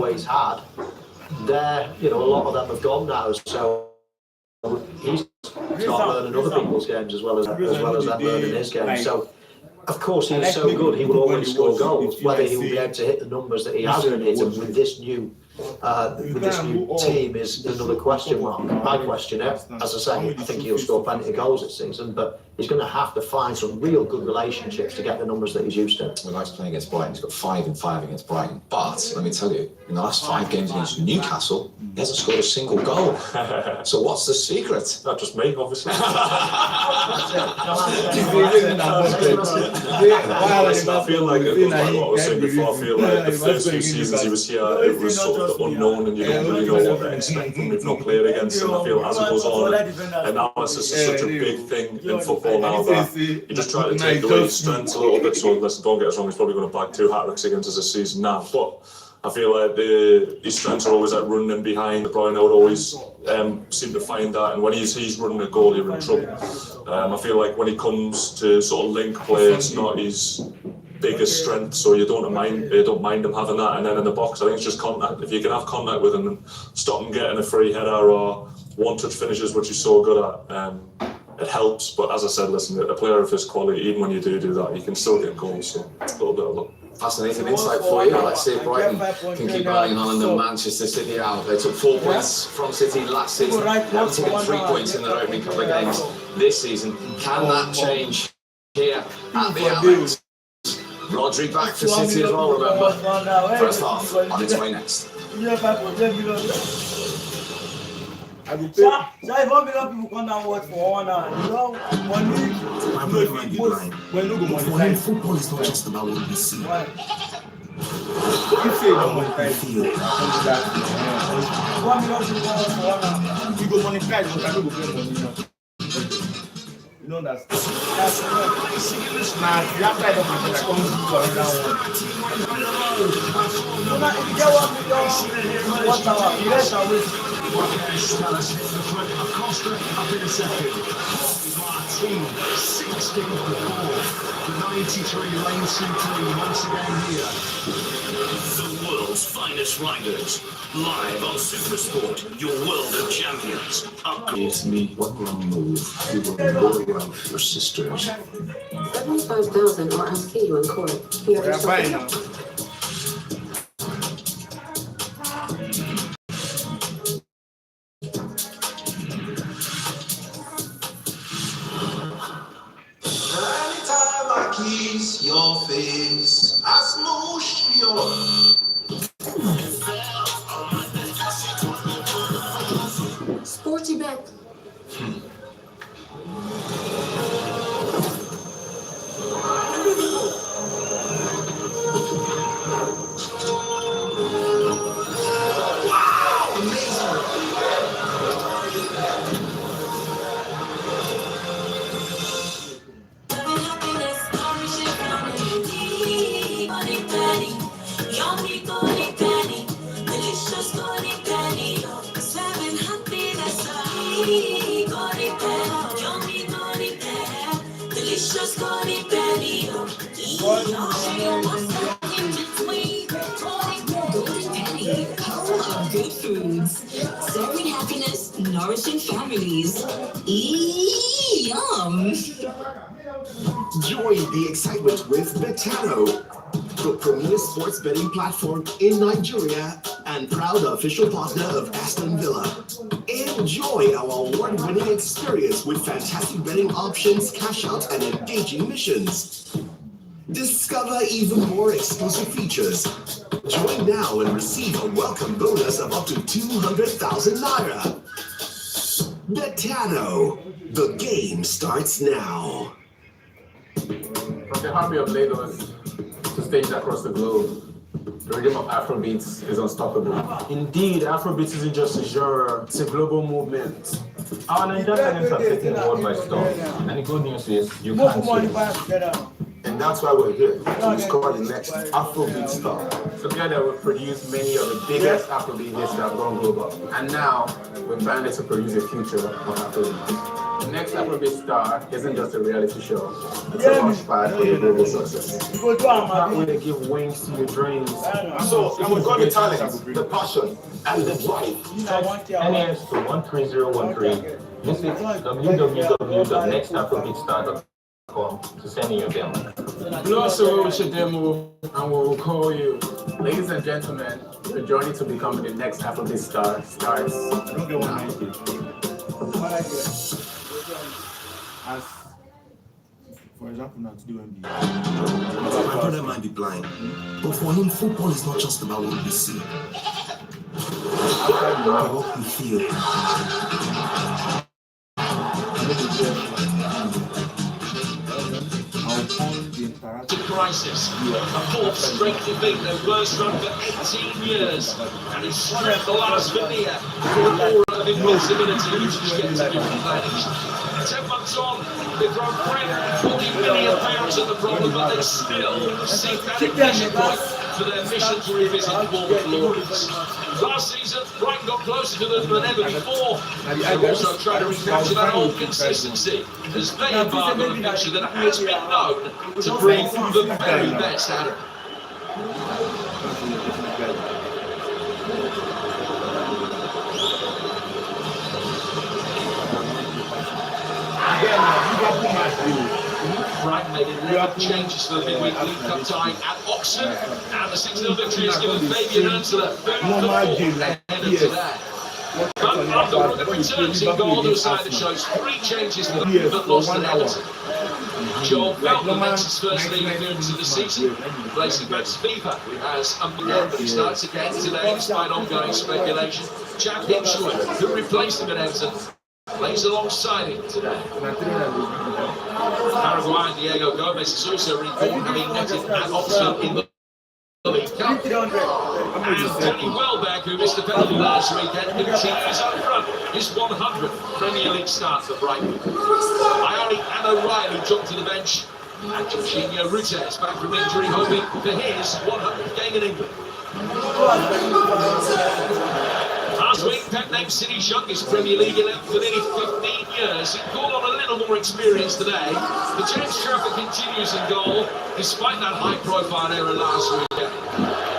always had, they're, you know, a lot of them have gone now. So he's start learning other people's games as well as them learning his game. So of course he's so good, he will always score goals. Whether he will be able to hit the numbers that he has been hitting with this new team is another question mark. My question, as I say, I think he'll score plenty of goals this season, but he's going to have to find some real good relationships to get the numbers that he's used to. When he's playing against Brighton, he's got 5 and 5 against Brighton. But let me tell you, in the last 5 games against Newcastle, he hasn't scored a single goal. So what's the secret? Not just me, obviously. I feel like it goes back to what I was saying before. I feel like the first few seasons he was here, it was sort of the unknown, and you don't really know what to expect when we've not played against him. I feel as it goes on, and now it's just such a big thing in football now that you just try to take away his strengths a little bit. So listen, don't get us wrong, he's probably going to bag 2 hat-tricks against us this season now, but I feel like his strengths are always at running in behind. De Bruyne would always seem to find that, and when he's running a goal, you're in trouble. I feel like when he comes to sort of link play, it's not his biggest strength, so you don't mind him having that. And then in the box, I think it's just contact. If you can have contact with him and stop him getting a free header or one-touch finishes, which he's so good at, it helps. But as I said, listen, a player of his quality, even when you do that, you can still get goals. So a little bit of luck. Fascinating insight for you. Let's see if Brighton can keep Erling Haaland and Manchester City out. They took 4 points from City last season. They've taken 3 points in their opening couple of games this season. Can that change here at the Amex? Rodri back for City as well, remember. First half on its way next. So if 1 million people come down watch for 1 hour, you know, money. For him, football is not just about what we see. You say you don't monetize. 1 million people come watch for 1 hour. You go monetize, but I don't go pay money. You know that's now the outside of my head, I come to another one. So now if you get 1 million, 1 hour, the rest are wasted. Acosta up in a second. Martin, 16 on the board. The 93 Lane C3 once again here. The world's finest riders. Live on Supersport, your world of champions. It's me, what wrong move? You will go out for sisters. 75,000 or I'll kill you in court. You understand? Your face, I smoosh your Sporty bet. Good foods, serving happiness, nourishing families. Yum! Join the excitement with Betano, the premier sports betting platform in Nigeria and proud official partner of Aston Villa. Enjoy our award-winning experience with fantastic betting options, cash out, and engaging missions. Discover even more exclusive features. Join now and receive a welcome bonus of up to 200,000 naira. Betano, the game starts now. From the army of Lagos to stages across the globe, the rhythm of Afrobeats is unstoppable. Indeed, Afrobeats isn't just a genre, it's a global movement. Our Nigerian talents are taking the world by storm. And the good news is, you can't switch. And that's why we're here, to discover the next Afrobeat star. The guy that will produce many of the biggest Afrobeat hits that have gone global. And now, we're banded to produce a future of Afrobeat. The next Afrobeat star isn't just a reality show. It's a launchpad for your global success. That way to give wings to your dreams. So, if you've got the talent, the passion, and the drive, NAS to 13013. Visit www.nextafrobeatstar.com to send in your demo. Blow us away with your demo and we'll call you. Ladies and gentlemen, the journey to becoming the next Afrobeat star starts now. As, for example, now to do NBA. my brother might be blind, but for him, football is not just about what we see, but what we feel. To crisis, a fourth straight defeat, their worst run for 18 years, and it's stripped the last veneer for an aura of invincibility which is yet to be replenished. 10 months on, they've thrown £340 million at the problem, but they still seek that ignition point for their mission to revisit former glories. Last season, Brighton got closer to them than ever before. They're also trying to recapture that old consistency as they embark on a venture that has been known to bring the very best out of them. Brighton made 11 changes for the midweek League Cup tie at Oxford, and the 6-0 victory has given Fabian Ernst the third ahead of today. But Underwood returns in goal to a side that shows 3 changes for them that lost at Everton. Joel Feltman makes his first league appearance of the season, replacing Max FIFA, who has unbeaten, but he starts again today despite ongoing speculation. Jack Hinshelwood, who replaced him at Everton, plays alongside him today. Paraguayan Diego Gomez is also recalled, having netted at Oxford in the League Cup. And Danny Welbeck, who missed a penalty last weekend, continues up front his 100th Premier League start for Brighton. Ione and O'Reilly jumped to the bench, and Jorginho Rutes back from injury, hoping for his 100th game in England. Last week, Pep named City's youngest Premier League 11 for nearly 15 years. He called on a little more experience today. The James Trafford continues in goal, despite that high-profile error last weekend.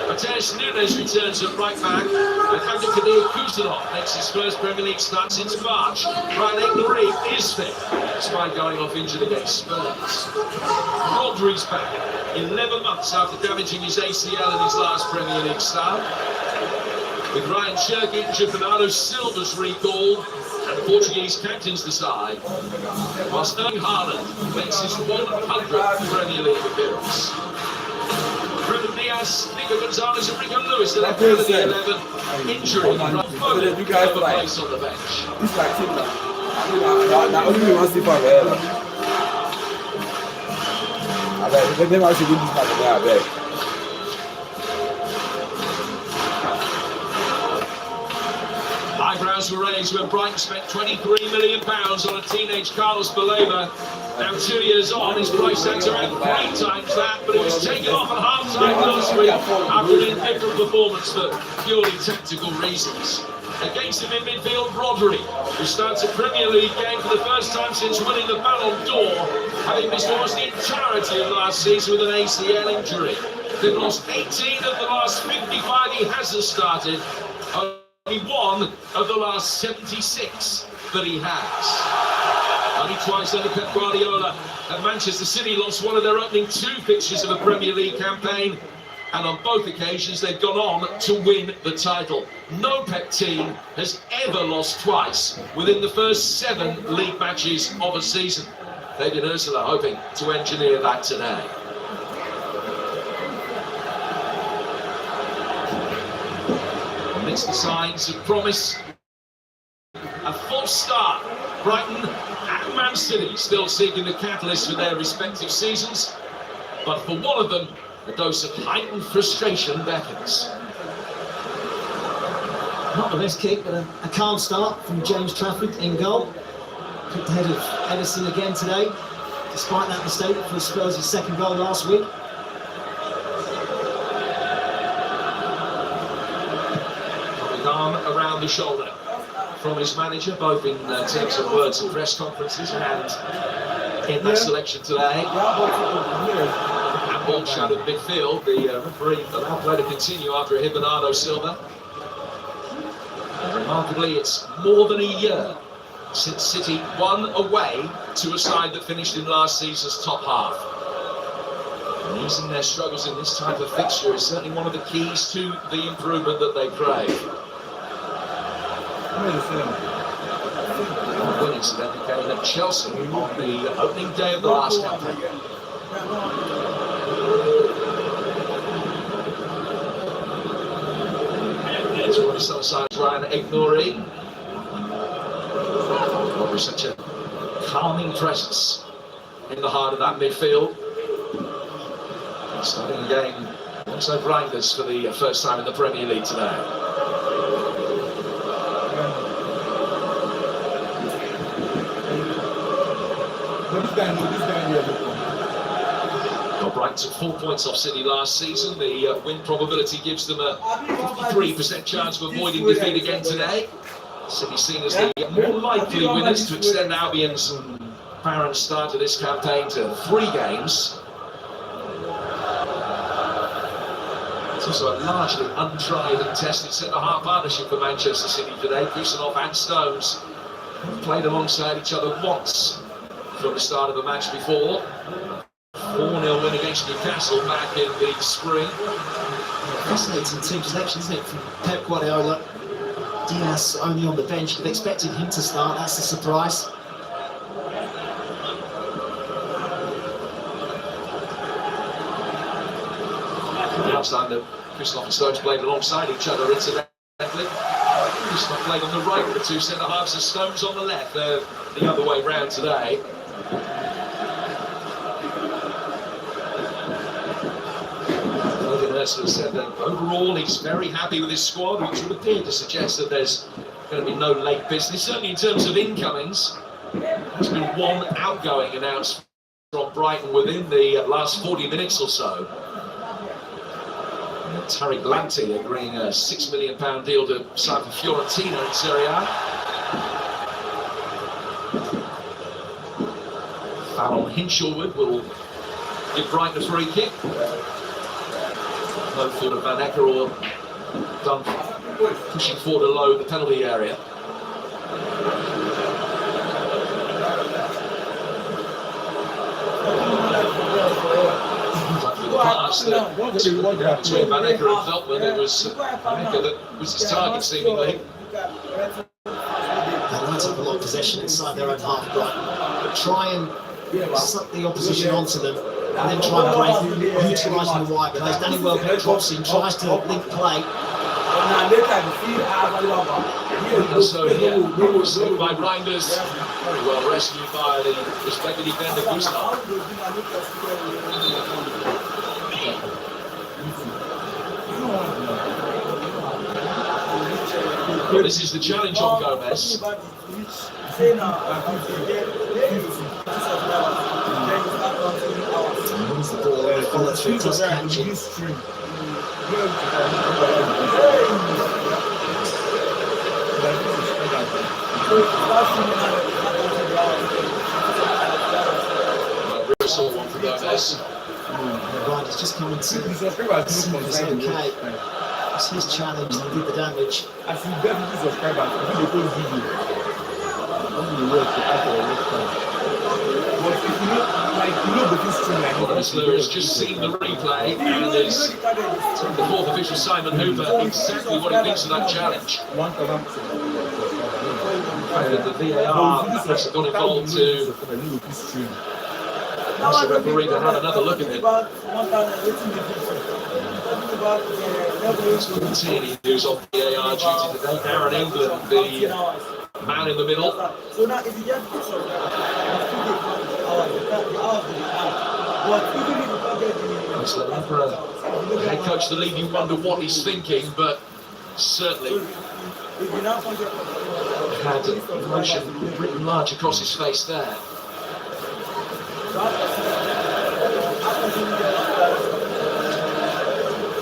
Mateus Nunes returns at right back, and Abdelkader Kuzanov makes his first Premier League start since March. Ryan Emery is fit, despite going off injured against Spurs. Rodri's back, 11 months after damaging his ACL in his last Premier League start. With Ryan Cherki and Bernardo Silva's recalled, and the Portuguese captains the side, whilst Haaland makes his 100th Premier League appearance. Ruben Diaz, Nico Gonzalez and Rico Lewis are left out of the 11. Injury, right forward, you guys have a place on the bench. It's like him now. Now only one sleep on there. I bet they actually win this match now, I bet. Eyebrows were raised when Brighton spent £23 million on a teenage Carlos Baleba. Now 2 years on, his price tag's around 3 times that, but it was taken off at half-time last week after an indifferent performance for purely tactical reasons. Against him in midfield, Rodri, who starts a Premier League game for the first time since winning the Ballon d'Or, having missed almost the entirety of last season with an ACL injury. They've lost 18 of the last 55 he hasn't started. Only 1 of the last 76 that he has. Only twice under Pep Guardiola and Manchester City lost one of their opening 2 fixtures of a Premier League campaign, and on both occasions they've gone on to win the title. No Pep team has ever lost twice within the first 7 league matches of a season. Fabian Ernst are hoping to engineer that today. Amidst the signs of promise, a false start. Brighton and Man City still seeking the catalyst for their respective seasons, but for one of them, a dose of heightened frustration beckons. Not the best kick, but a calm start from James Trafford in goal. Kicked ahead of Edison again today. despite that mistake for Spurs' second goal last week. Arm around the shoulder from his manager, both in terms of words and press conferences and in that selection today. Handball shadowed midfield. The referee allowed play to continue after a hit Bernardo Silva. And remarkably, it's more than a year since City won away to a side that finished in last season's top half. And easing their struggles in this type of fixture is certainly one of the keys to the improvement that they crave. One incidentally came at Chelsea on the opening day of the last campaign. It's one of the sides, Ryan Ignory. Probably such a calming presence in the heart of that midfield. Starting the game alongside Blinders for the first time in the Premier League today. Well, Brighton took 4 points off City last season. The win probability gives them a 53% chance of avoiding defeat again today. City seen as the more likely winners to extend Albion's apparent start to this campaign to 3 games. It's also a largely untried and tested centre-half partnership for Manchester City today. Kusanov and Stones have played alongside each other once from the start of the match before. 4-0 win against Newcastle back in the spring. Fascinating team selection, isn't it, from Pep Guardiola? Diaz only on the bench. You'd have expected him to start. That's a surprise. Alexander, Kusanov and Stones played alongside each other incidentally. Kusanov played on the right with the 2 centre-halves and Stones on the left. The other way round today. Ursula said that overall he's very happy with his squad, which would appear to suggest that there's going to be no late business. Certainly in terms of incomings, there's been 1 outgoing announced from Brighton within the last 40 minutes or so. Tariq Lamptey agreeing a £6 million deal to sign for Fiorentina in Serie A. Foul on Hinshelwood will give Brighton a free kick. No thought of Van Ecker or Dunn pushing forward alone the penalty area. The pass that between Van Ecker and Veltman, it was Van Ecker that was his target seemingly. They might have a lot of possession inside their own half, but try and suck the opposition onto them and then try and break, utilising the wide. But as Danny Welbeck drops in, tries to link play. So here, saved by Reinders, very well rescued by the respected defender Kusanov. Well, this is the challenge on Gomez. Moves the ball and follow through, just catching. Whistle one for Gomez. Right, it's just coming to see if it's okay. It's his challenge that did the damage. Whistler has just seen the replay and is telling the 4th official Simon Hooper exactly what he thinks of that challenge. The VAR has got involved to ask the referee to have another look at it. Martini, who's on VAR duty today. Aaron England, the man in the middle. For a head coach to leave you wonder what he's thinking, but certainly had emotion written large across his face there.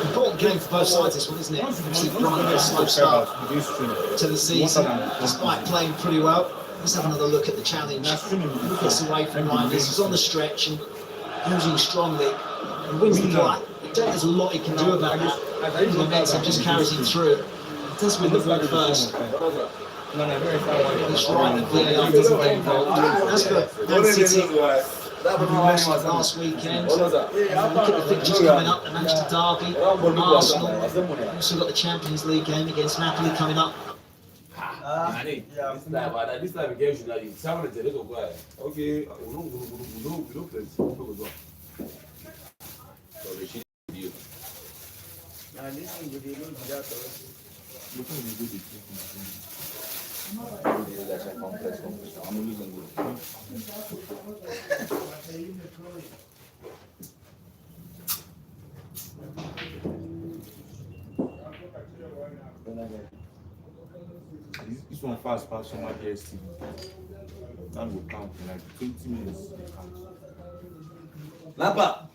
Important game for both sides, this one, isn't it? Obviously, Brighton a slow start to the season, despite playing pretty well. Let's have another look at the challenge. He gets away from Rivers, he's on the stretch and using strongly. He wins the ball. I don't think there's a lot he can do about that. The momentum just carries him through. He does win the ball first. He's right that VAR doesn't get involved. As for Man City, having lost last weekend, look at the fixtures coming up, the Manchester Derby, Arsenal, also got the Champions League game against Napoli coming up. This time again should have someone to go. Okay, we don't play. So they should be. This one fast pass from my PST. That will count in like 20 minutes. Napa.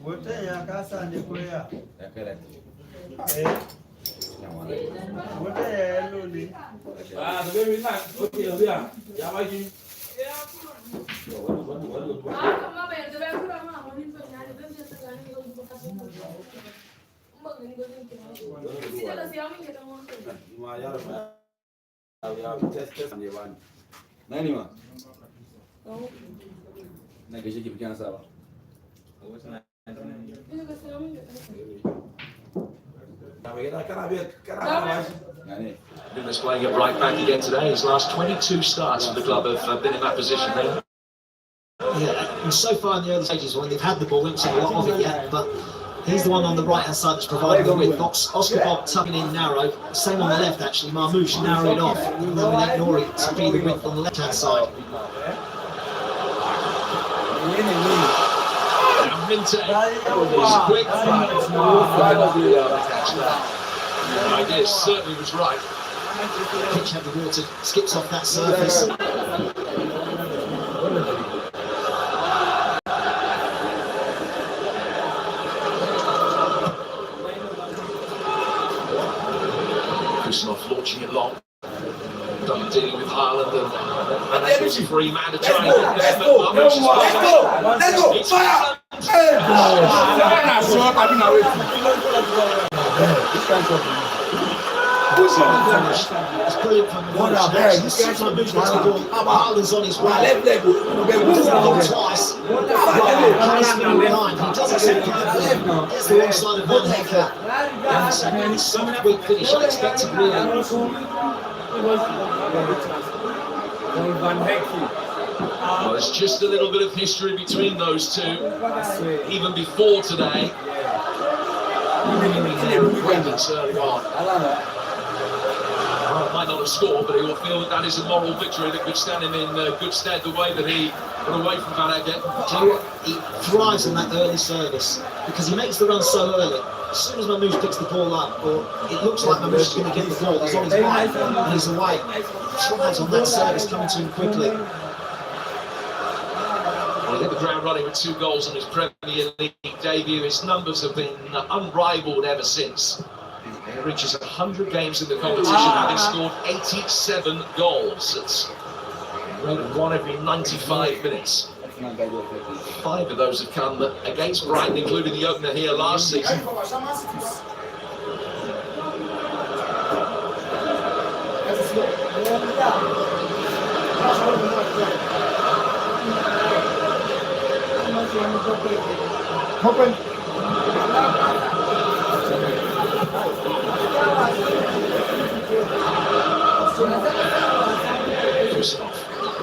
What ya casa de Korea? What ya loli? Ah, the baby not. Okay, yeah. Yeah, why you? Nani ma? Na kesho kipikia sawa. Been displaying it right back again today. His last 22 starts for the club have been in that position there. Yeah, and so far in the early stages, when they've had the ball, we haven't seen a lot of it yet, but he's the one on the right-hand side that's providing the width. Oscar Bob tucking in narrow, same on the left actually, Marmouche narrowing off, even though we ignore it to be the width on the left-hand side. Now Minte is quick, the idea certainly was right. Pitch heavy water, skips off that surface. Launching it long, dealing with Haaland and that was a free man to try and get there, but Marmouche is It's brilliant from the one up there. Haaland's on his way. Twice. He does it behind. Gets the wrong side of Van Hecker. It's a really soft, weak finish. Unexpected, really. Well, there's just a little bit of history between those two, even before today. Early on. Might not have scored, but he will feel that is a moral victory that could stand him in good stead the way that he got away from Van Hecker. He thrives on that early service because he makes the run so early. As soon as Marmouche picks the ball up, or it looks like Marmouche is going to get the ball, he's on his right and he's away. He thrives on that service coming to him quickly. Well, he hit the ground running with 2 goals on his Premier League debut. His numbers have been unrivaled ever since. He reaches 100 games in the competition, having scored 87 goals. It's a rate of 1 every 95 minutes. 5 of those have come against Brighton, including the opener here last season.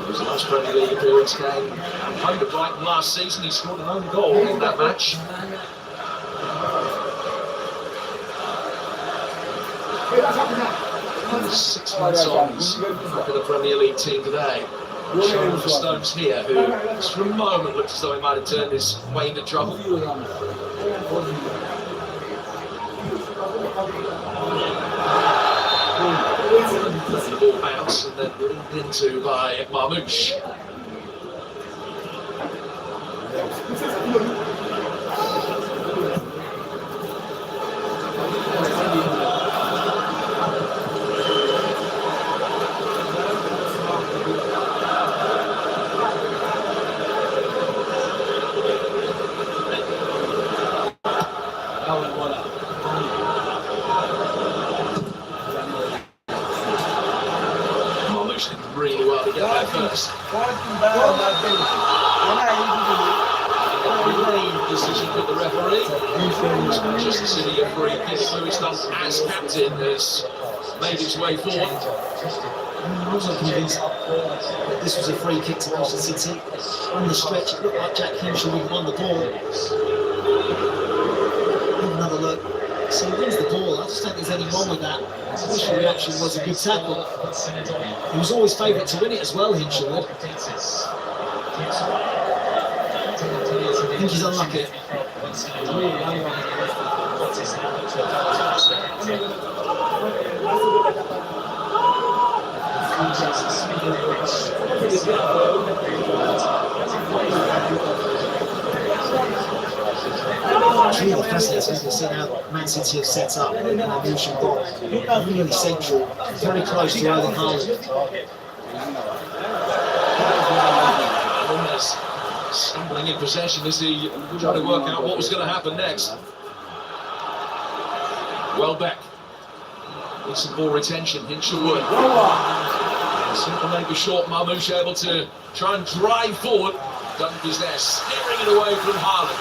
His last Premier League appearance came home to Brighton last season. He scored an own goal in that match. He's 6 months on for the Premier League team today. Showing the Stones here, who just for a moment looks as though he might have turned his way into trouble. Letting the ball bounce and then linked into by Marmoush. Marmoush did really well to get there first. Decision with the referee. Manchester City a free kick. Lewis Dunn, as captain, has made his way forward. I wasn't convinced that this was a free kick to Manchester City. On the stretch, it looked like Jack Hinshaw would have won the ball. Have another look. So he wins the ball. I just don't think there's any wrong with that. His initial reaction was a good tackle. He was always favourite to win it as well, Hinshaw would. I think he's unlucky. It's really fascinating to see how Man City have set up Marmoush and Bob really central, very close to Erling Haaland. Stumbling in possession as he tried to work out what was going to happen next. Welbeck with some ball retention. Hinshaw would. Simple maybe short. Marmoush able to try and drive forward. Dunk is there, steering it away from Haaland.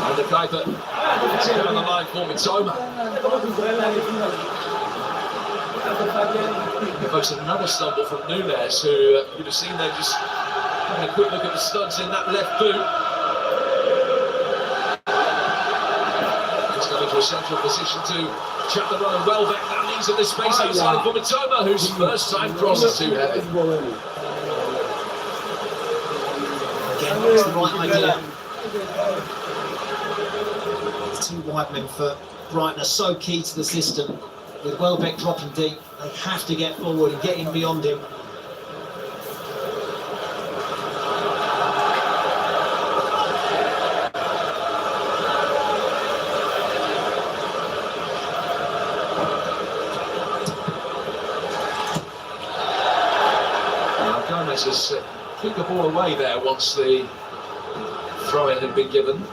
And the Kuiper down the line for Mitoma. Folks, another stumble from Nunes, who you'd have seen there just having a quick look at the studs in that left boot. Just got into a central position to chat the runner Welbeck. That means that there's space outside for Mitoma, whose first time cross is too heavy. Again, that's the right idea. The two wide men for Brighton are so key to the system. With Welbeck dropping deep, they have to get forward and get in beyond him. Now Gomez has kicked the ball away there once the throw-in had been given.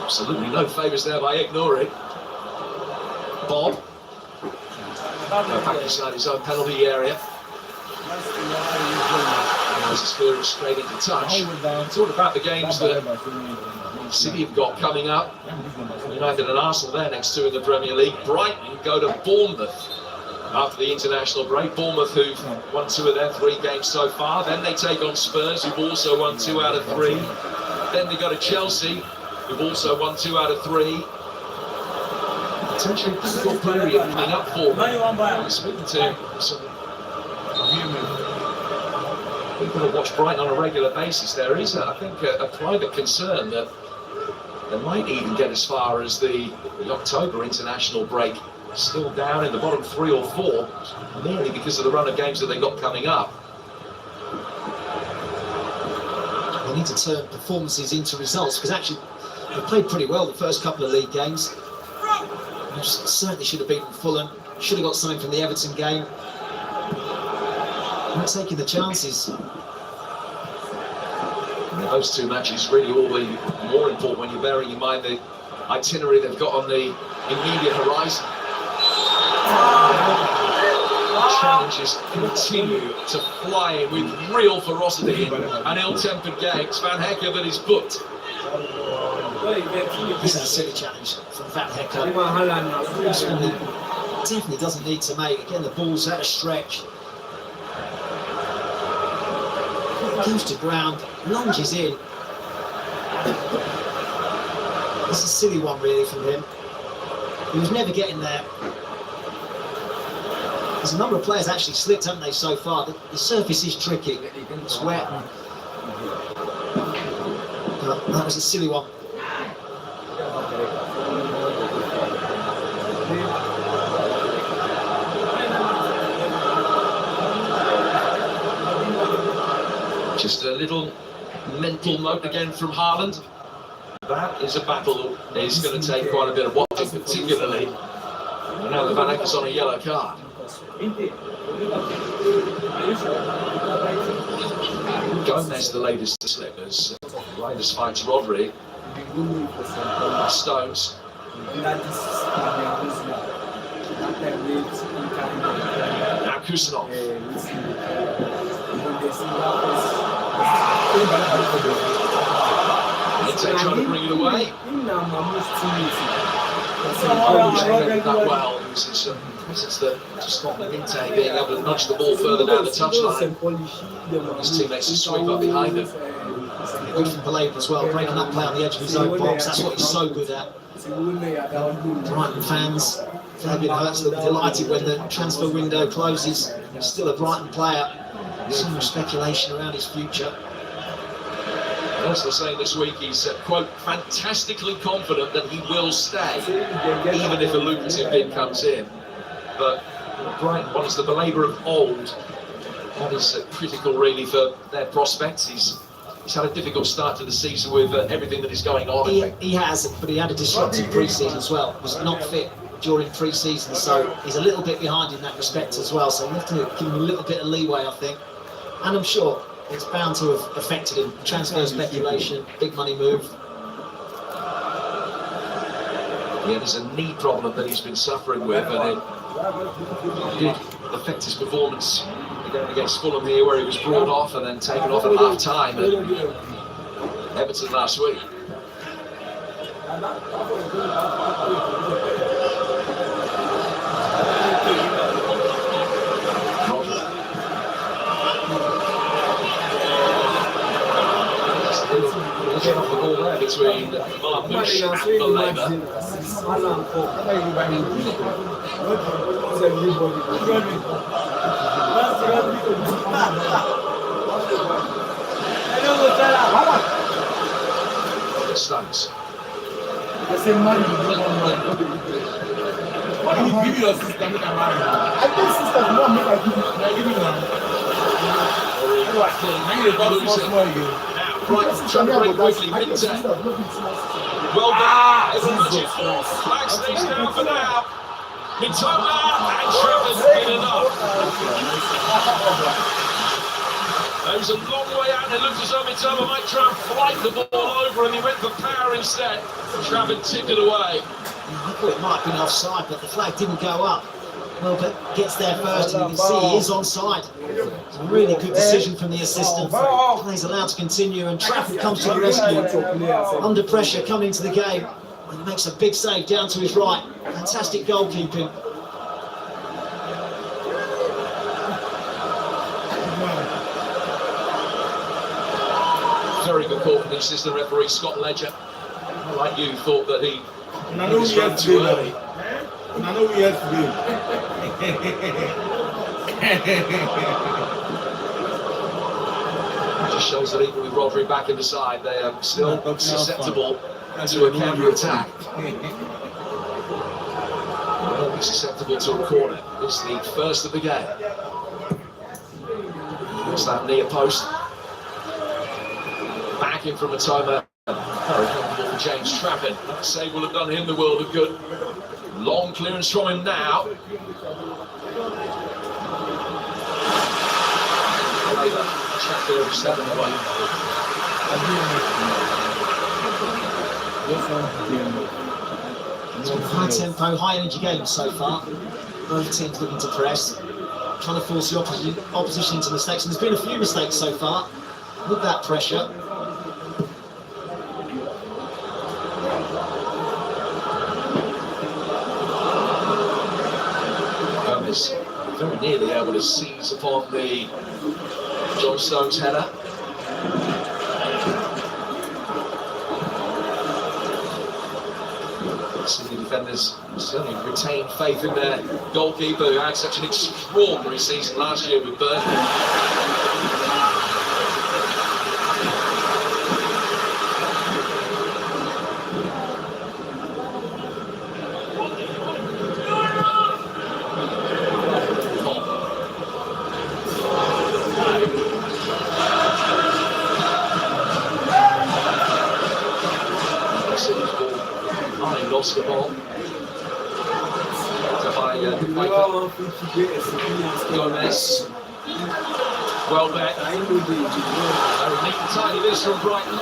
Absolutely no favours there by ignoring. Bob. Back inside his own penalty area. Spearing straight into touch. Talk about the games that City have got coming up. United and Arsenal there next two in the Premier League. Brighton go to Bournemouth after the international break. Bournemouth, who've won 2 of their 3 games so far. Then they take on Spurs, who've also won 2 out of 3. Then they go to Chelsea, who've also won 2 out of 3. Potentially difficult period coming up for them. I'm speaking to some people that watch Brighton on a regular basis. There is, I think, a private concern that they might even get as far as the October international break, still down in the bottom 3 or 4, merely because of the run of games that they've got coming up. They need to turn performances into results, because actually they played pretty well the first couple of league games. They certainly should have beaten Fulham, should have got something from the Everton game. Not taking the chances. Those 2 matches really all the more important when you're bearing in mind the itinerary they've got on the immediate horizon. Challenges continue to fly with real ferocity and ill-tempered games. Van Hecker that is booked. This is a silly challenge from Van Hecker. This one he definitely doesn't need to make. Again, the ball's out of stretch. Goes to ground, lunges in. It's a silly one really from him. He was never getting there. There's a number of players actually slipped, haven't they, so far? The surface is tricky. It's wet. But that was a silly one. Just a little mental note again from Haaland. That is a battle that is going to take quite a bit of watching, particularly now that Van Eyck's on a yellow card. Gomez, the latest to slip, as Raiders fights Rodri. Stones. Now Kusanov. Inte trying to bring it away. That well, since just not Inte being able to nudge the ball further down the touchline. His teammates to sweep up behind him. Good from Baleba as well, breaking up play on the edge of his own box. That's what he's so good at. Brighton fans, Fabian Hurts, they'll be delighted when the transfer window closes. He's still a Brighton player. So much speculation around his future. Also saying this week he's, quote, fantastically confident that he will stay, even if a lucrative bid comes in. But Brighton, one is the Baleba of old. That is critical, really, for their prospects. He's had a difficult start to the season with everything that is going on. He has, but he had a disruptive pre-season as well. He was not fit during pre-season, so he's a little bit behind in that respect as well. So we have to give him a little bit of leeway, I think. And I'm sure it's bound to have affected him. Transfer speculation, big money move. Yeah, there's a knee problem that he's been suffering with, and it did affect his performance again against Fulham here, where he was brought off and then taken off at half-time at Everton last week. Get off the ball there between Marmoush and Baleba. Stones. Give your sister, make a marry. I think sisters not make a give me one. Brighton trying to break quickly, Inte. Well done, everybody. Flag stays down for now. Mitoma and Trafford did enough. It was a long way out, and it looked as though Mitoma might try and flight the ball over, and he went for power instead. Trafford tipped it away. I thought it might have been offside, but the flag didn't go up. Well, but gets there first, and you can see he is onside. It's a really good decision from the assistant. Play's allowed to continue, and Trafford comes to the rescue. Under pressure, coming into the game, and he makes a big save down to his right. Fantastic goalkeeping. Very good call from the assistant referee, Scott Ledger. Like you, thought that he was run too early. I know we have to be. Just shows that even with Rodri back in the side, they are still susceptible to a counter-attack. They'll be susceptible to a corner. It's the first of the game. It's that near post. Back in from Mitoma. Very comfortable for James Trafford. That save will have done him the world of good. Long clearance from him now. Trafford stepping away. It's been high tempo, high energy game so far. Both teams looking to press, trying to force the opposition into mistakes. And there's been a few mistakes so far with that pressure. Gomez very nearly able to seize upon the John Stones header. City defenders certainly retained faith in their goalkeeper, who had such an extraordinary season last year with Burnley. Lost the ball. Gomez. Well back. Neat and tidy this from Brighton.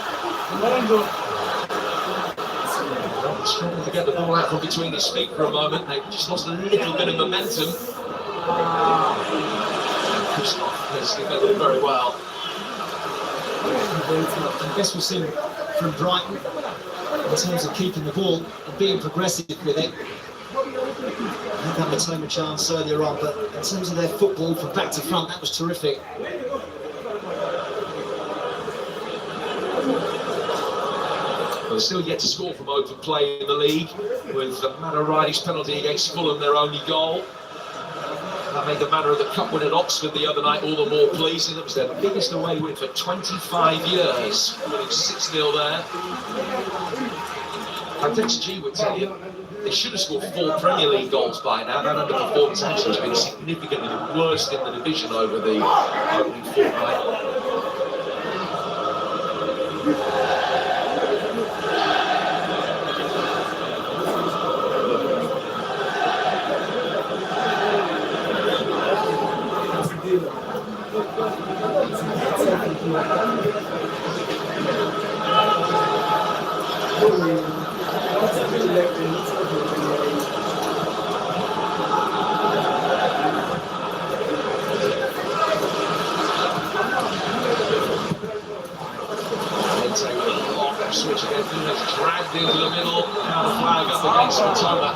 Struggling to get the ball out from between his feet for a moment. They just lost a little bit of momentum. Christoph has defended very well. I guess we've seen from Brighton in terms of keeping the ball and being progressive with it. I think that Matoma chance earlier on, but in terms of their football from back to front, that was terrific. They're still yet to score from open play in the league, with Matarai's penalty against Fulham their only goal. That made the manner of the cup win at Oxford the other night all the more pleasing. It was their biggest away win for 25 years, winning 6-0 there. I think G would tell you they should have scored 4 Premier League goals by now. That underperformance actually has been significantly the worst in the division over the opening fortnight. Switch again, it's dragged into the middle, now the flag up against Matoma.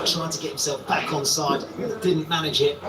Trying to get himself back on side, didn't manage it.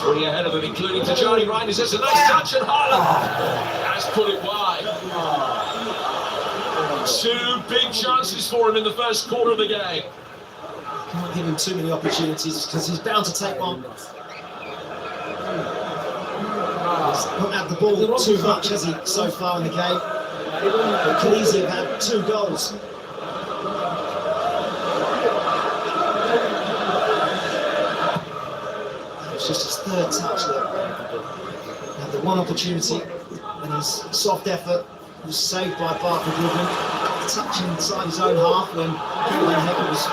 Three ahead of him, including to Johnny Reinders. It's a nice touch, and Haaland has put it wide. 2 big chances for him in the first quarter of the game. Can't give him too many opportunities because he's bound to take one. He's not had the ball too much, has he, so far in the game? But could easily have had 2 goals. It's just his 3rd touch there. Had the one opportunity and his soft effort was saved by Barker Goodman. Touch inside his own half when Haaland was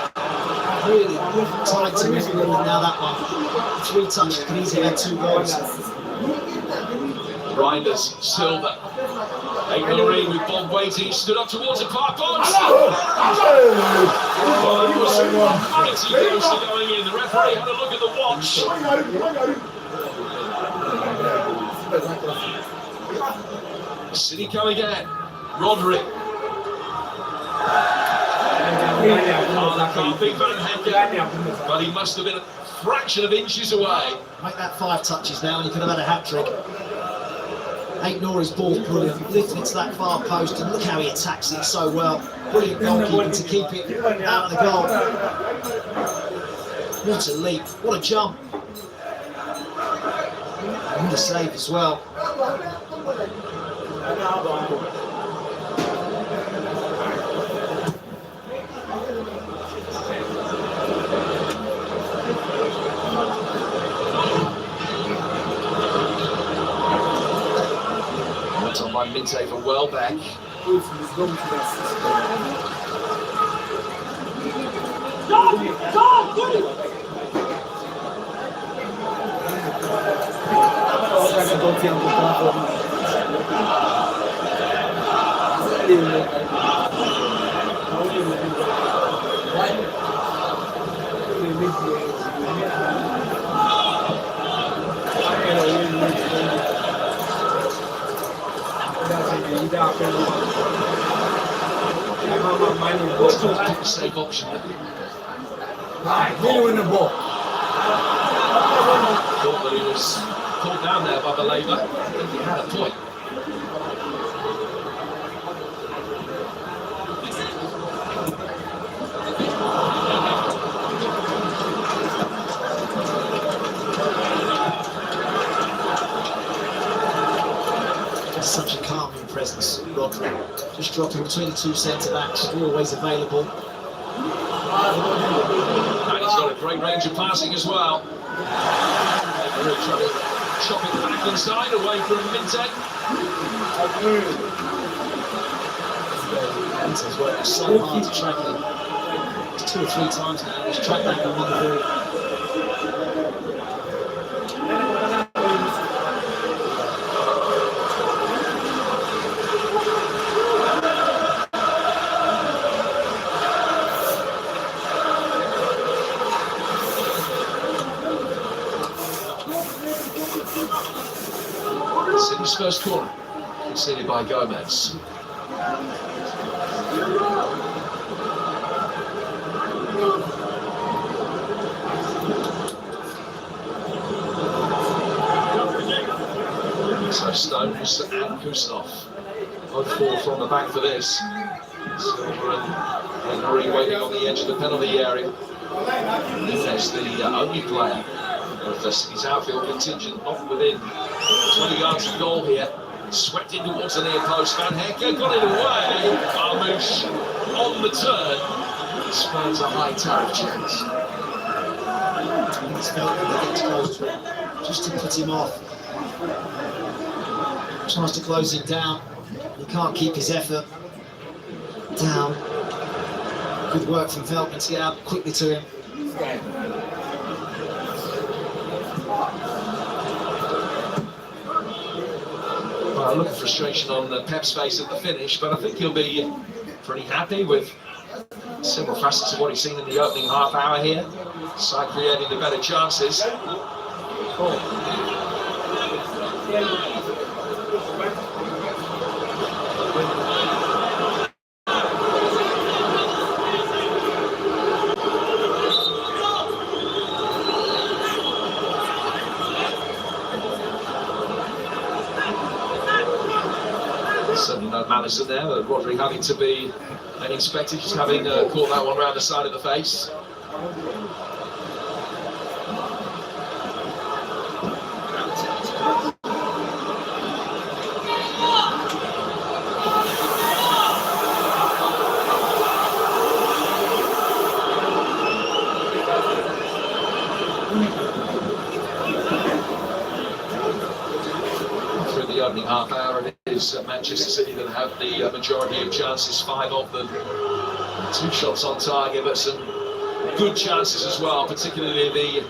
really tight to his ball, and now that one. 3 touches could easily have 2 goals. Reinders, Silva. Ignoré with Bob waiting, he stood up towards it, far post. It was pretty close to going in. The referee had a look at the watch. City come again. Rodri. That can't be Van Henken, but he must have been a fraction of inches away. Make that 5 touches now, and he could have had a hat-trick. Ignoré's ball's brilliant, lifted it to that far post, and look how he attacks it so well. Brilliant goalkeeping to keep it out of the goal. What a leap, what a jump. And the save as well. That's on by Minte for Welbeck. Safe option. Thought that he was pulled down there by the Labour. I think he had a point. Such a calming presence, Rodri. Just dropping between the two centre backs, always available. And he's got a great range of passing as well. Really trying to chop it back inside, away from Minte. Minte's worked so hard to track him. 2 or 3 times now, he's tracked that one on the ball. City's first corner, conceded by Gomez. So Stones and Kuznov both fall from the back for this. Silver and Henry waiting on the edge of the penalty area. There's the only player of the City's outfield contingent not within 20 yards of goal here. Swept in towards the near post. Van Hecke got it away. Armouche on the turn. Spurs a high tariff chance. He's felt that he gets close to it, just to put him off. Tries to close him down. He can't keep his effort down. Good work from Veltman to get out quickly to him. Well, a look of frustration on Pep's face at the finish, but I think he'll be pretty happy with several facets of what he's seen in the opening half hour here. Side creating the better chances. Certainly no malice in there, but Rodri having to be inspected, just having caught that one round the side of the face. Through the opening half hour, it is Manchester City that have the majority of chances, 5 of them. 2 shots on target, but some good chances as well, particularly the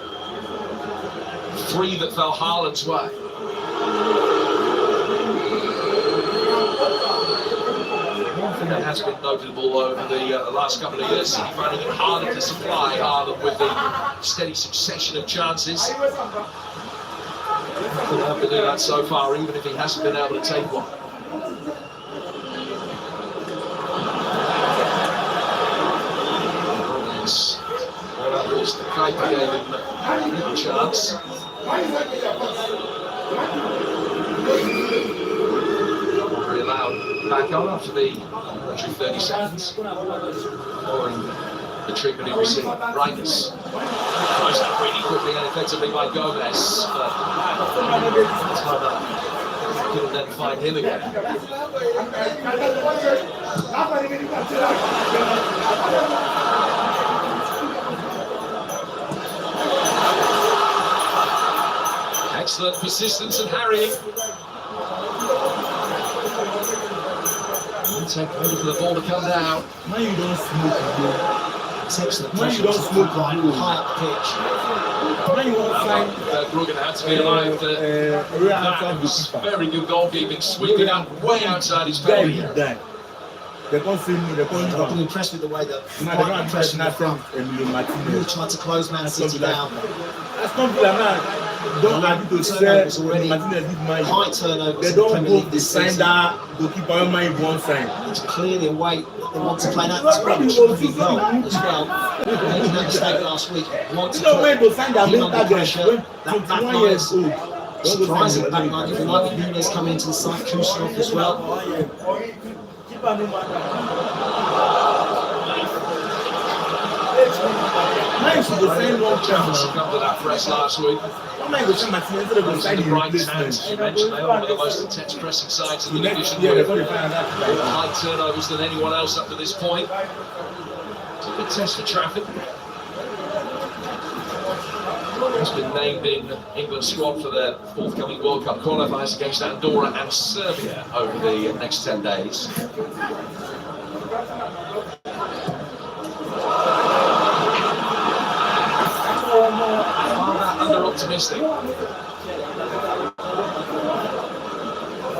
3 that fell Haaland's way. One thing that has been notable over the last couple of years, City finding it harder to supply Haaland with the steady succession of chances. Couldn't have to do that so far, even if he hasn't been able to take one. Well, that was the Kuiper gave him a little chance. Very loud back on after the 30 seconds. Following the treatment he received. Reinders tries that really quickly and effectively by Gomez, but couldn't then find him again. Excellent persistence and harrying. It'll take a minute for the ball to come down. Now you don't smoke. It's excellent. Now you don't smoke high up pitch. Now you want to find Bruggen had to be alive. That was very good goalkeeping, sweeping up way outside his penalty. They can't see me, they can't I've been impressed with the way that Brighton pressed from the front. Really tried to close Man City down. That's not good, man. Don't have to say Martinez did my high turnovers. They don't go to sign that goalkeeper on my one sign. It's clearly a way they want to play that. It's probably true goal as well. Making that mistake last week. Want to keep under pressure. That back line is surprising back line. If you like, Nunes coming into the side, Kusanov as well. Succumbed to that press last week. Brighton's hands, you mentioned they are one of the most intense pressing sides in the division. High turnovers than anyone else up to this point. It's a good test for Trafford. He's been named in England's squad for their forthcoming World Cup qualifiers against Andorra and Serbia over the next 10 days. Under-optimistic.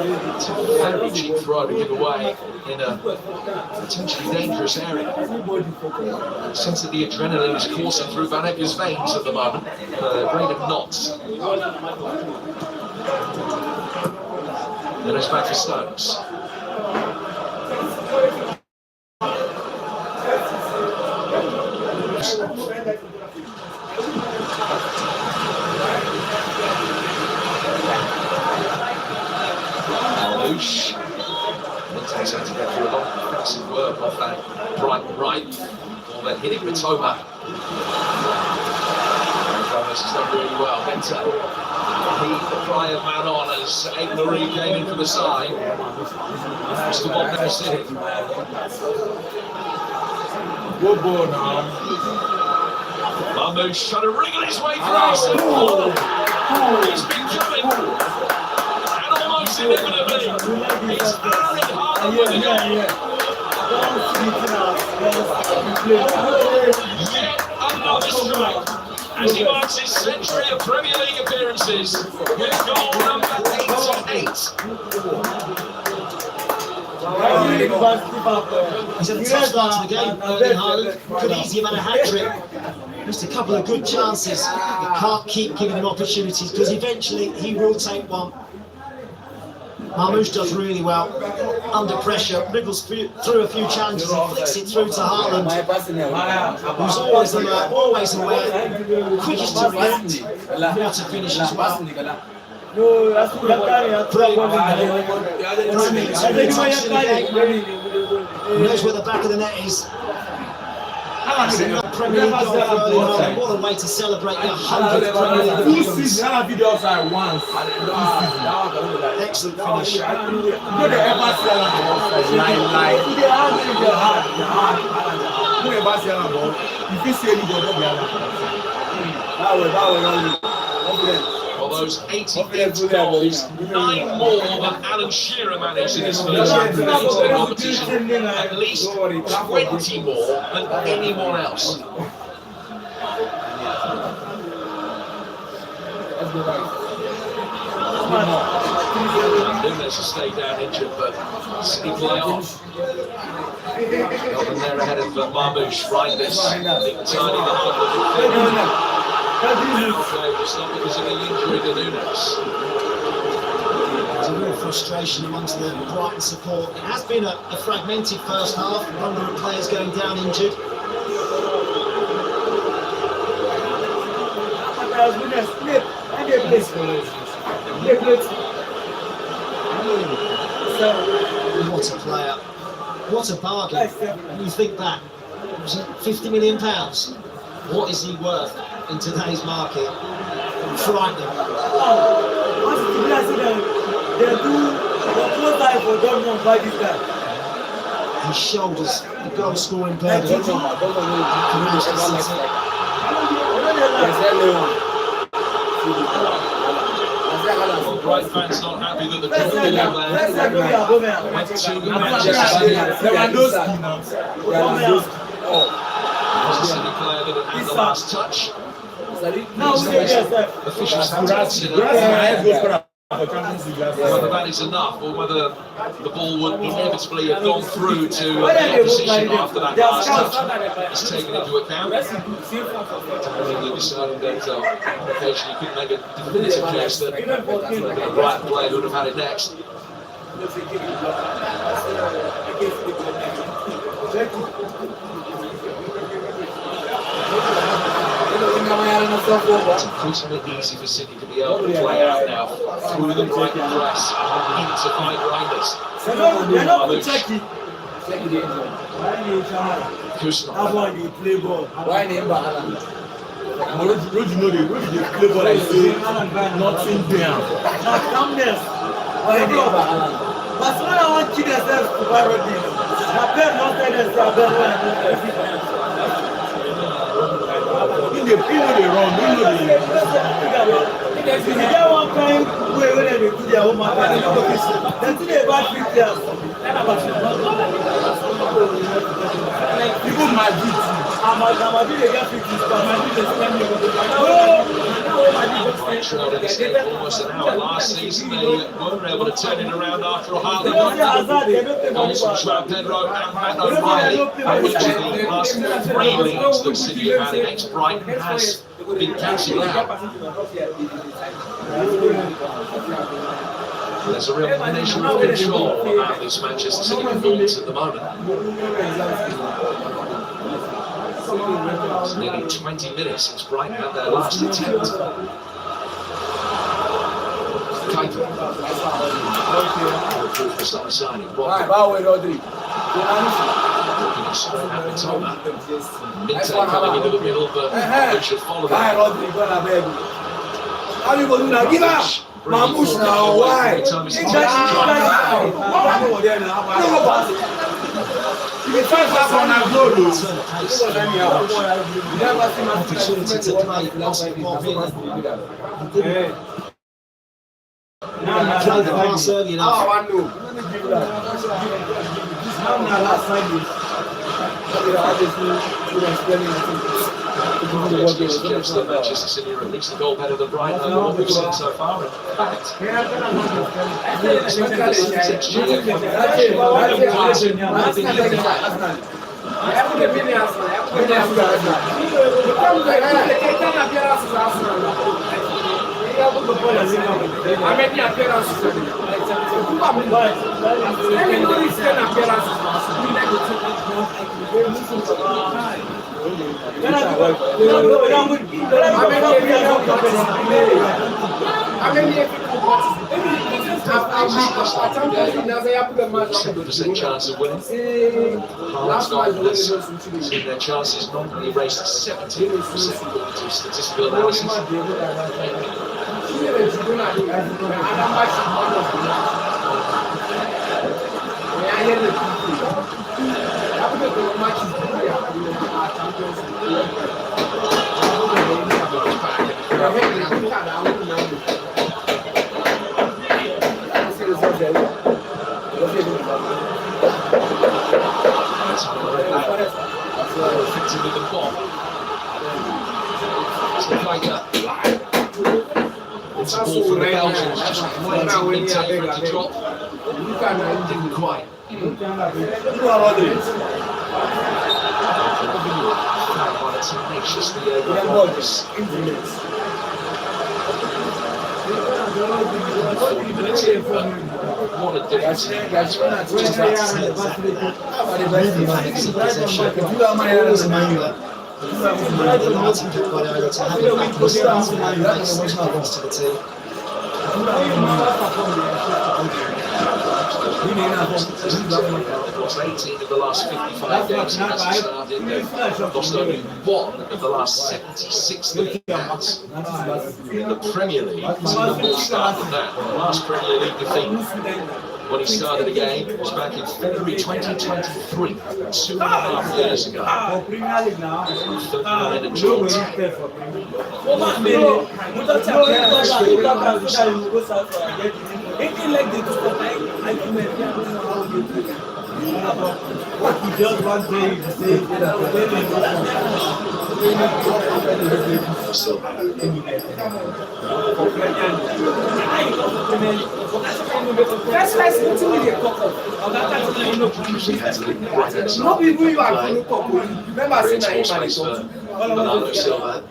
It's a very cheap throw to give away in a potentially dangerous area. I sense that the adrenaline is coursing through Van Ecker's veins at the moment. Braden knots. Then it's back for Stones. Takes out to get through a lot of defensive work off that Brighton right, or then hitting Matoma. Gomez has done really well. Benta, the cry of man on as Aguilar came in from the side. Mr. Bob never seen it. Good ball now. Mamouche trying to wriggle his way through. Oh, he's been coming. And almost inevitably, it's Erling Haaland with the goal. Yet another strike as he marks his century of Premier League appearances with goal number 88. He's had a tough start to the game, Erling Haaland. Could easily have had a hat-trick. Just a couple of good chances. You can't keep giving him opportunities because eventually he will take one. Mamouche does really well under pressure, wriggles through a few challenges and flicks it through to Haaland, who's always alert, always aware, quickest to react, more to finish as well. He knows where the back of the net is. That's another Premier League goal for Erling Haaland. What a way to celebrate your 100th Premier League appearance. Excellent finish. Well, those 88 goals, 9 more than Alan Shearer managed in his first 8 games of the competition, at least 20 more than anyone else. Nunes has stayed down injured, but City play on. Elton there ahead of Mamouche, Reinders, big tiny little it's not because of the injury to Nunes. There's a real frustration amongst the Brighton support. It has been a fragmented first half, a number of players going down injured. What a player. What a bargain. When you think that Was it £50 million? What is he worth in today's market? Frightening. His shoulders the goal scoring burden. Well, Brighton fans not happy that the goal went to Manchester City. City player that had the last touch. Officials have to consider whether that is enough or whether the ball would inevitably have gone through to the opposition after that last touch is taken into account. Really deciding that on occasion you could make a definitive guess that the Brighton player would have had it next. It's increasingly easy for City to be able to play out now through the Brighton press into find Reinders. Almost an hour last season, they weren't able to turn it around after a Haaland goals from João Pedro and Matt O'Reilly, which in the last 3 leagues that City have had against Brighton has been cancelled out. There's a real measure of control about this Manchester City performance at the moment. It's nearly 20 minutes since Brighton had their last attempt. Kaito. For some signing. Looking at Simon Apitoma. Minte coming into the middle, but who should follow that? Mamush now, why? Suggests that Manchester City are at least a goal better than Brighton over what we've seen so far. In fact, percent chance of winning. Haaland's goal has seen their chances nominally raised to 70% according to statistical analysis. Effective with the ball. It's the fighter. It's a ball for the Belgians, just waiting for it to drop. Didn't quite. Tenaciously over this. 40 minutes in, but what a difference in engagement. Just about to say lost 18 of the last 55 games he hasn't started. They've lost only 1 of the last 76 that he has in the Premier League. It's even more stark than that. The last Premier League defeat when he started the game was back in February 2023, 2.5 years ago. 39 and 20.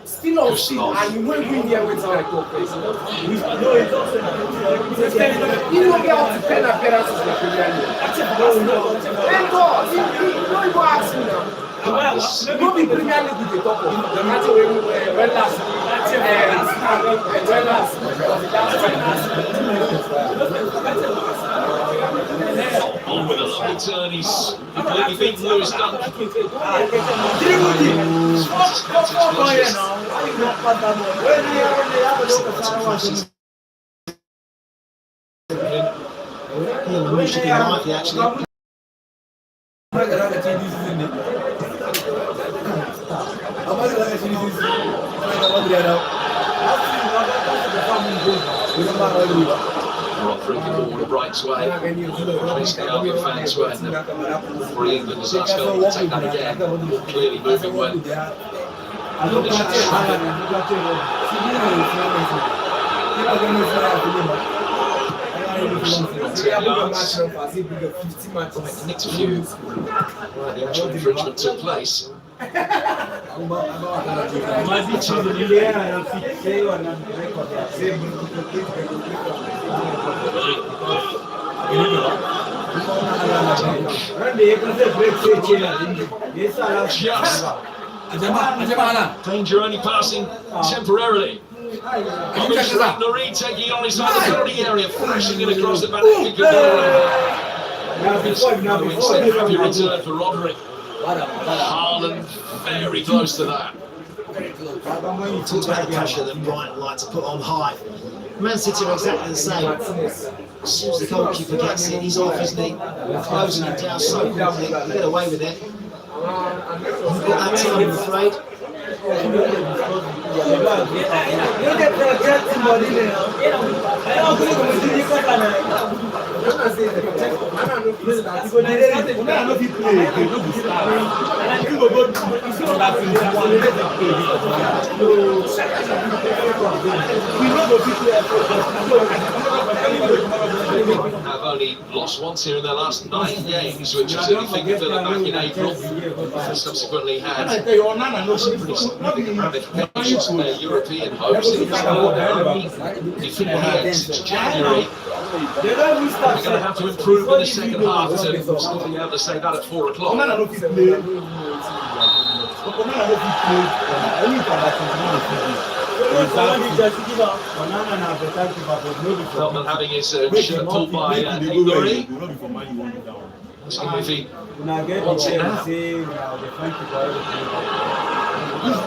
Still on seat, and you won't win there with like talk. You won't get out to pen appearances in the Premier League. Thank God, you don't go ask me now. You won't be Premier League with the top of that's where we went last. On with a lovely turn, he's completely beaten Lewis Dunk. We should be lively actually. Offering the ball to Bright's way. Obviously, Albion fans when for England as last goal will take that again. More clearly moving when nicked a few where the actual infringement took place. Danger only passing temporarily. Nori taking on inside the penalty area, flashing it across the back. Happy return for Roderick. Haaland very close to that. Talks about the pressure that Brighton like to put on high. Man City are exactly the same. As soon as the goalkeeper gets it, he's off, isn't he? Closing him down so quickly, you get away with it. You've got that time, I'm afraid. Have only lost once here in their last 9 games, which is only figured Villa back in April. Subsequently had some pretty significant ramifications for their European hopes. It was only defeat here since January. They're going to have to improve in the second half to still be able to say that at 4 o'clock. Feldman having his shirt pulled by Igori. Asking if he wants it now.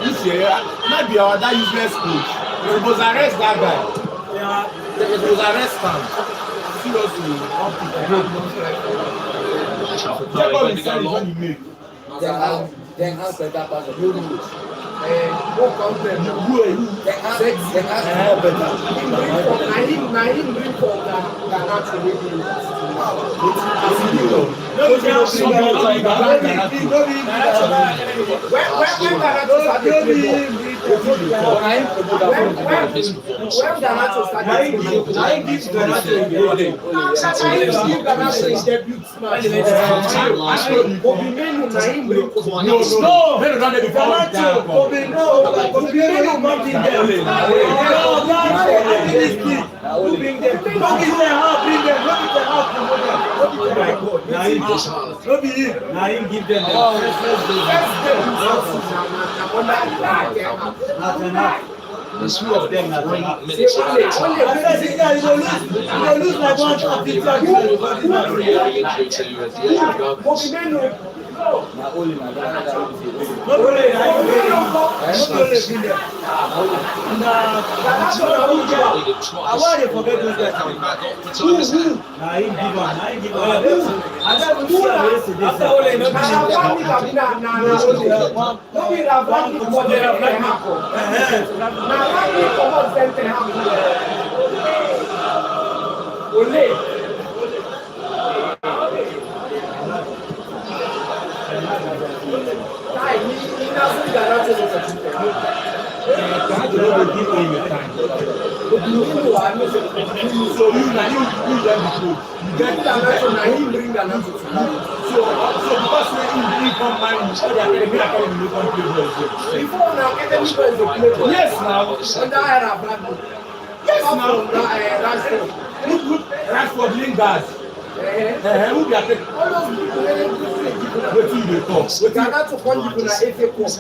This year might be our that useless coach. We must arrest that guy. We must arrest him. Seriously. Check out the size when he make. Then has better pass of the what content? Who are you? I didn't bring for that actually. There's two of them that 3 are minutes of added time. you lose like 150 Very early injury to Diego Gomez. I want to forget those guys. Coming back off the time is now. Yes, now. Yes, now. Rashford, Lingard. Who be at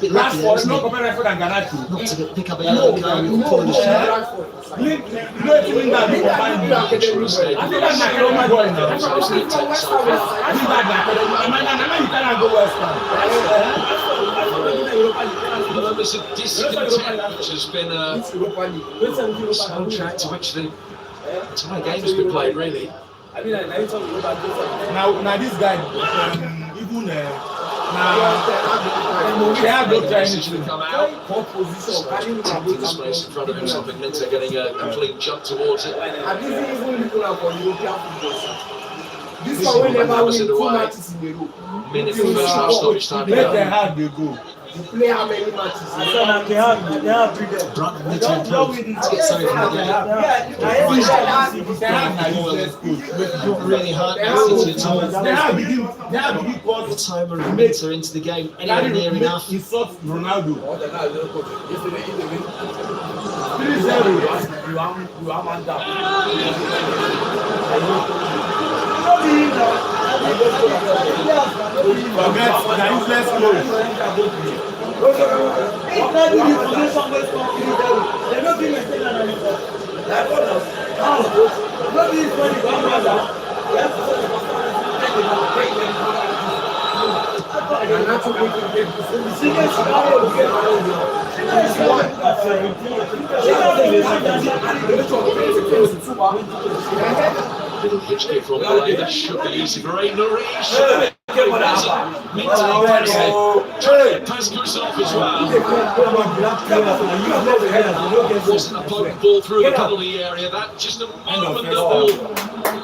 Rashford, no compare Rashford and Garnacho. Not to pick up a yellow card, pulling the shirt. Lingard, I think that's my Roma boy now. I think that's my go West Well, there's a discontent which has been a soundtrack to which the entire game has been played, really. now this guy, even they have no Message to come out. Attempting the space in front of him, stopping Minter getting a clean jump towards it. This one will never win 2 matches in a row. Minute for first half stoppage time to let them go. have the go. You play how many matches? Brighton need to improve to get something from the game. Not really hard now City at all. The time and Minter into the game anywhere near enough. He sought Ronaldo. 3-0. Forget the useless goal. Little hitch kick from Haaland, that should be easy for Aïnouri. Pass goes off as well. Wasn't a potent ball through the penalty area. That just a moment that will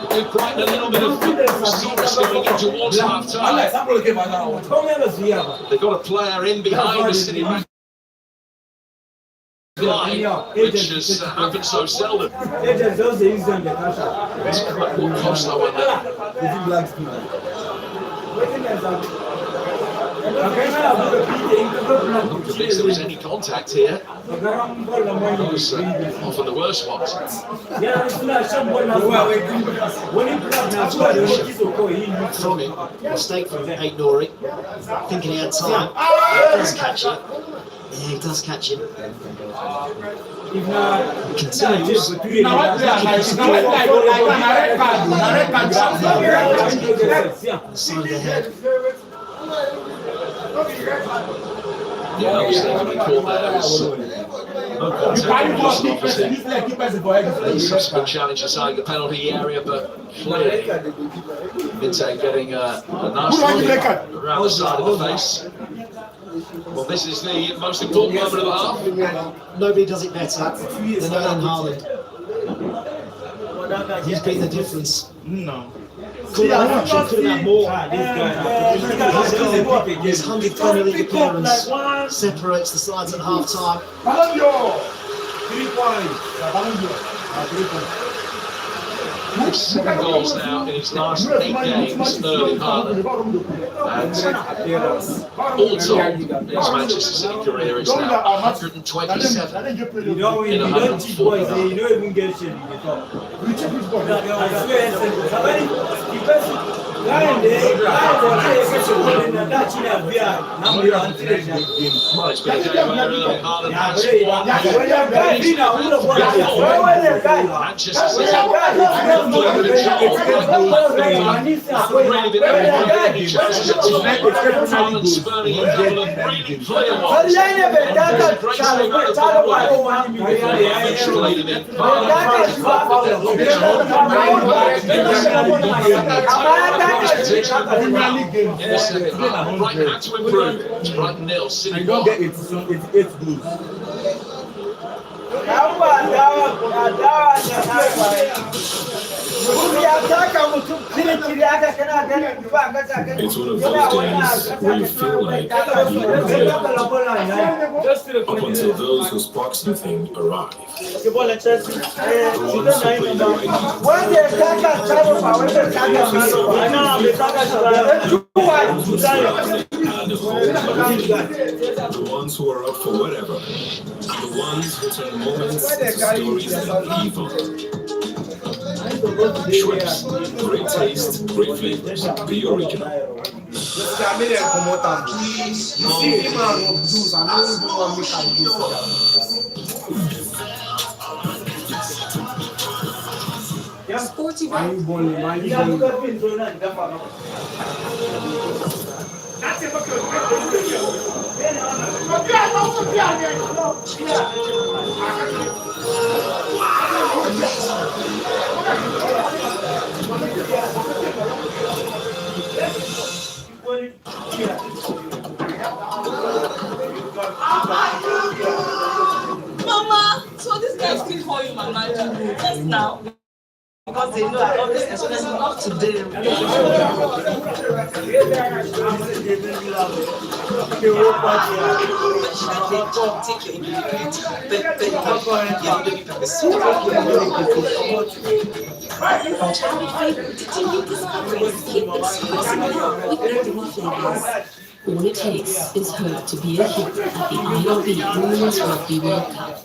give Brighton a little bit of solace going in towards half time. They've got a player in behind the City back line, which has happened so seldom. It's quite what cost though, wasn't it? Not convinced there was any contact here. Those often the worst ones. From him, mistake from Aïnouri, thinking he had time. He does catch it. Yeah, he does catch him. Continues. Side of the head. Yeah, obviously, when we caught there, was no contact. The subsequent challenge inside the penalty area, but clearly, Minter getting a nice look around the side of the face. Well, this is the most important moment of the half. Nobody does it better than Erling Haaland. He's been the difference. No. Could have had more. His 100th Premier League appearance separates the sides at half time. 3 points. 7 goals now in his last 8 games, Erling Haaland. And all told, in his Manchester City career, it's now 127 in 140. Well, it's been a game where Haaland has Manchester City haven't really been able to get any chances at all. Haaland spurning a couple of really clear ones. Great save out of the in the second half. Brighton had to improve. It's Brighton 0, City 1. It's one of those days where you feel like you up until those who spark something arrive. The ones who play the right the ones who are up for whatever, and the ones who turn moments into stories that live on. Schweppes, great taste, great flavors, the original. Mama, so this guy still call you Mama just now. Because they know all this express not today. All it takes is her to be a hit at the IRB Women's Rugby World Cup.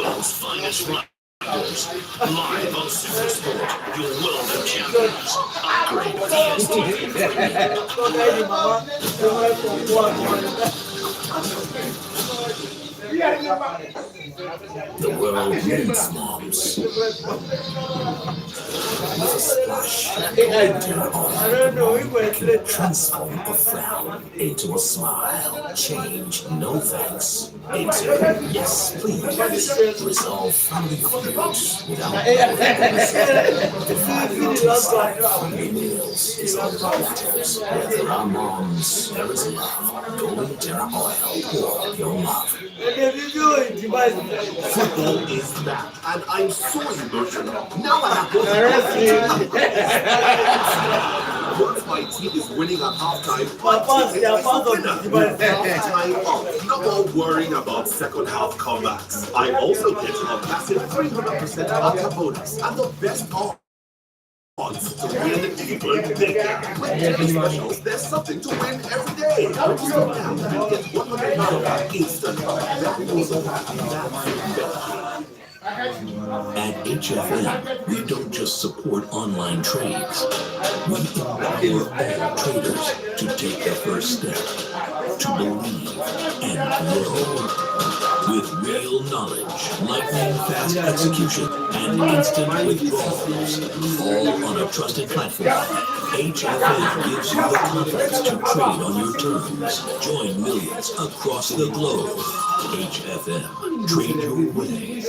World's finest riders, live on Supersport, your world of champions. Upgrade The world needs moms. With a splash of can transform a frown into a smile. Change no thanks into yes please. Resolve family feuds without the family meals is on the platters. Where there are moms, there is love. Golden Terra Oil, pour your love. Football is that, and I'm so emotional. Now I have to once my team is winning at halftime, my team is winner. With halftime up, no more worrying about second half comebacks. I also get a massive 300% Aka bonus and the best odds to win England ticket. With daily specials, there's something to win every day. Register now and get £100 instant. At HFM, we don't just support online trades. We empower all traders to take the first step, to believe and grow. With real knowledge, lightning fast execution, and instant withdrawals, all on a trusted platform, HFM gives you the confidence to trade on your terms. Join millions across the globe. HFM, trade your way.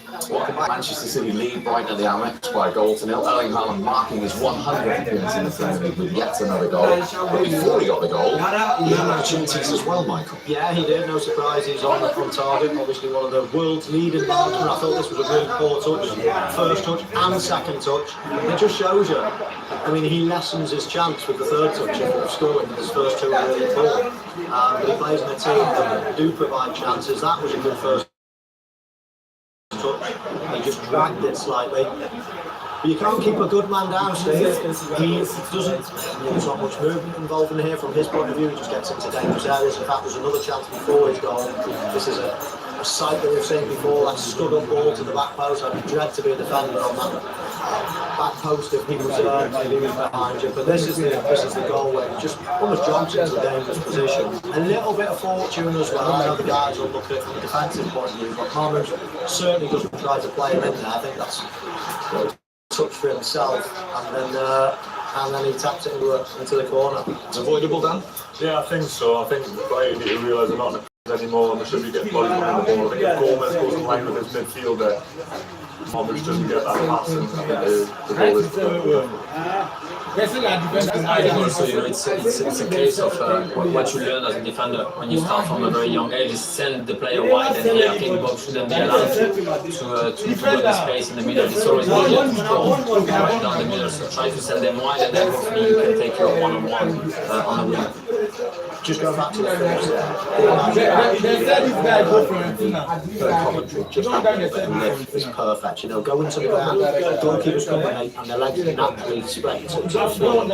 Welcome back. Manchester City lead Brighton at the Amex by a goal to nil. Erling Haaland marking his 100th appearance in the Premier League with yet another goal. But before he got the goal, he had opportunities as well, Michael. Yeah, he did. No surprise, he's on target. Obviously, one of the world's leading marksmen. I thought this was a really poor touch, first touch and second touch. It just shows you. I mean, he lessens his chance with the third touch of scoring. His first two are really poor. But he plays in a team that do provide chances. That was a good first touch. He just dragged it slightly. But you can't keep a good man down, Steve. He doesn't. There's not much movement involved in here from his point of view. He just gets into dangerous areas. In fact, there's another chance before his goal. This is a sight that we've seen before. That stood up ball to the back post. I'd dread to be a defender on that back post if he was behind you. But this is the goal where he just almost jumps into a dangerous position. A little bit of fortune as well. I know the guys will look at it from a defensive point of view, but Haaland certainly doesn't try to play him in there. I think that's touch for himself, and then he taps it into the corner. It's avoidable, Dan? Yeah, I think so. I think Brighton need to realise they're not in the anymore, and they should be getting bodies on the ball. I think if Gomez goes in line with his midfielder, Thomas doesn't get that pass, and the goal is I think also, it's a case of what you learn as a defender when you start from a very young age is send the player wide, and here I think Bob shouldn't be allowed to go the space in the middle. It's always easier to go right down the middle, so try to send them wide, and then hopefully you can take your one-on-one on the wing. Just going back to the first commentary, just lift is perfect. You know, go into the ground, goalkeepers come and their legs naturally spread. So just do it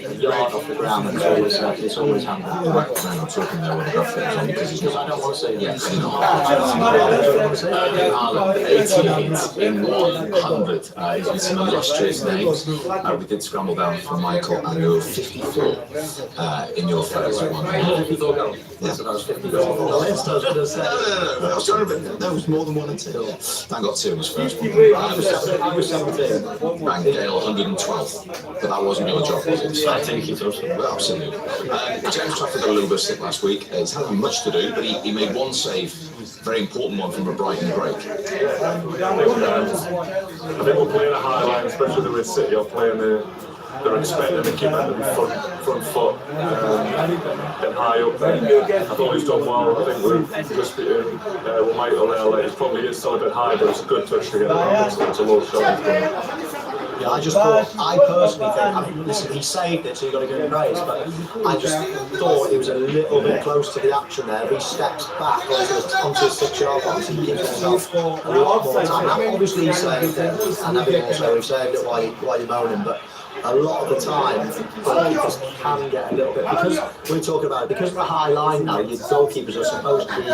a yard off the ground, and it's always happening. I'm talking there with a graphic because I don't want to say yes. Haaland, 80 hits in 100 is with some illustrious names. We did scramble down for Michael, and there were 54 in your first one. 54 goals. Yes, that was 50 goals on the list. I was going to say. No, I was trying to remember. There was more than one and two. Dan got two in his first one. I was 17. Rang Gale 112th, but that wasn't your job, was it? I think it also. Well, absolutely. James Trafford got a little bit sick last week. He's had much to do, but he made one save, very important one from a Brighton break. I think we're playing a high line, especially the way City are playing. They're expecting the keeper to be front foot and high up there. I thought he's done well. I think we've just been with Michael there. Like, he probably is still a bit high, but it's a good touch to get around. It's a low shot. Yeah, I personally think, I mean, listen, he saved it, so you've got to give him praise, but I just thought he was a little bit close to the action there. If he steps back onto his 6-yard box, he gives himself a lot more time. Obviously, he saved it, and everyone will say he saved it while you're moaning, but a lot of the time, goalkeepers can get a little bit, because we're talking about it, because of the high line now, your goalkeepers are supposed to be,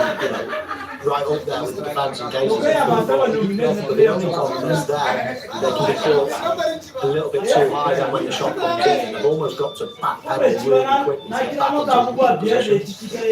right up there with the defence in cases of the only problem is there, they can be caught a little bit too high then when the shot comes in. They've almost got to backpedal really quickly to get back into position.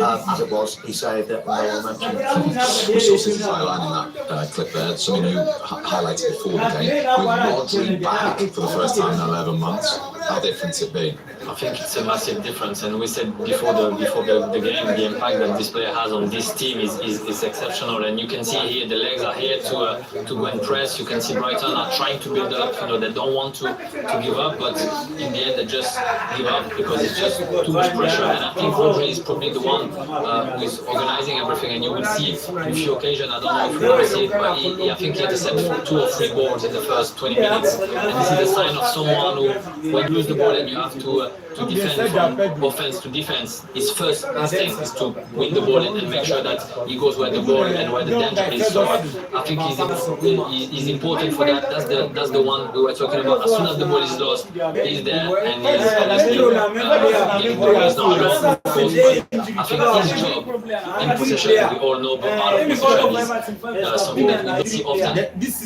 As it was, he saved it when they were mentioned. We saw City's high line in that clip there. Something you highlighted before the game. With Rodri back for the first time in 11 months. How different it been? I think it's a massive difference, and we said before the game, the impact that this player has on this team is exceptional. And you can see here the legs are here to go and press. You can see Brighton are trying to build up. They don't want to give up, but in the end they just give up because it's just too much pressure. And I think Rodri is probably the one who is organising everything. And you will see it in a few occasions. I don't know if you want to see it, but I think he intercepted 2 or 3 balls in the first 20 minutes. And this is a sign of someone who, when you lose the ball and you have to defend from offense to defense, his first instinct is to win the ball and make sure that he goes where the ball and where the danger is. So I think he's important for that. That's the one we were talking about. As soon as the ball is lost, he's there and he's obviously giving the ball is not alone, of course, but I think his job in possession, we all know, but part of possession is something that we don't see often,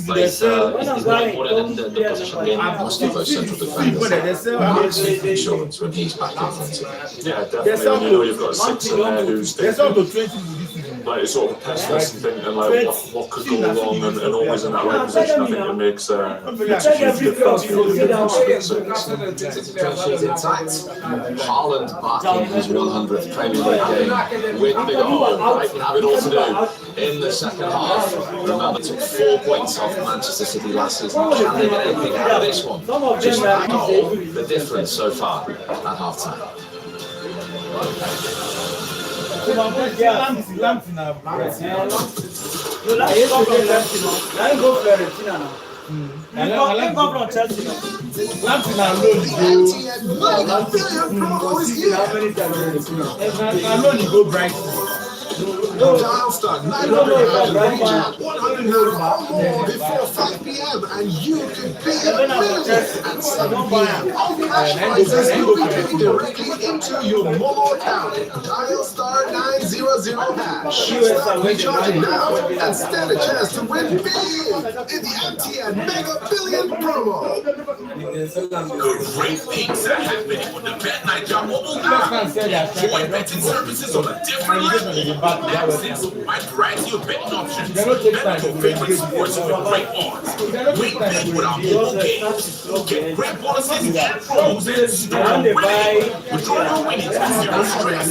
but it's more important than the possession game. Most of those central defenders massive insurance when he's back in front of you. Yeah, definitely. When you know you've got a 6 in there who's thinking, like it's sort of a pessimist and thinking like what could go wrong and always in that right position. I think it makes a huge difference. Situation's intact. Haaland marking his 100th Premier League game with the goal. Brighton have it all to do in the second half. Remember, took 4 points off Manchester City last season. Can they get anything out of this one? Just that goal, the difference so far at half time. Dial star 100 or more before 5 p.m. and you could be a millionaire at 7 p.m. All cash prizes will be paid directly into your Momo account. Dial star 900 hash. Start recharging now and stand a chance to win big in the MTN Mega Billion promo. Great things are happening on the BetNiger mobile app. Enjoy betting services on a different level. Access wide variety of betting options. Bet your favorite sports with great odds. Win big with our mobile games. Get great bonuses and promos and start winning. Withdraw your winnings with zero stress.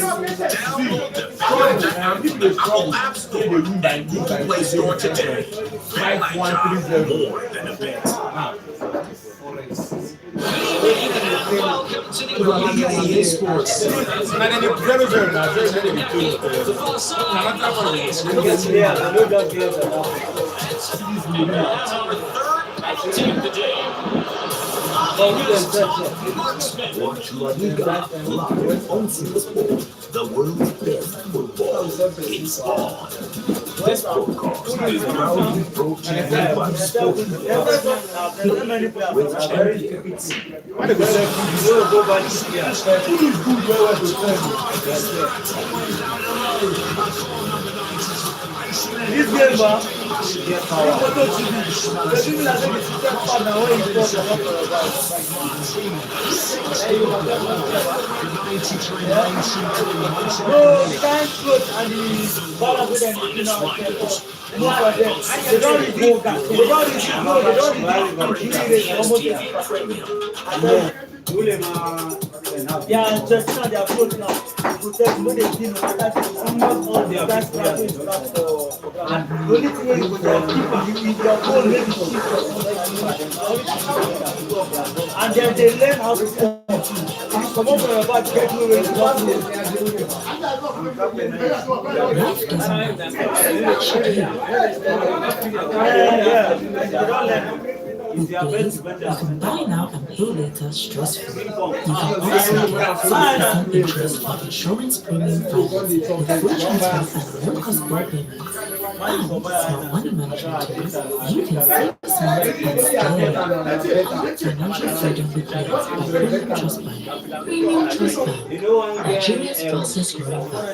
Download the BetNiger app from the Apple App Store and Google Play Store today. BetNiger, more than a bet. Welcome to the EA Sports. The first song is team of the day. Watch La Liga live on Sport. The world's best football. It's on. This broadcast is proudly brought to you by Sport with champions. This game, yeah, just not their foot now. Protect what they did, almost all their best players and the only thing you could keep is your goal, maybe and then they learn how to score. Come on, about get you ready to You can buy now and pay later stress-free. You can also get 6% interest for insurance premium finance with full transfer and no-cost bar payments. And smart money management tools, you can save smart and scale. Financial freedom begins by Premium Trust Bank. Premium Trust Bank, Nigeria's fastest growing bank.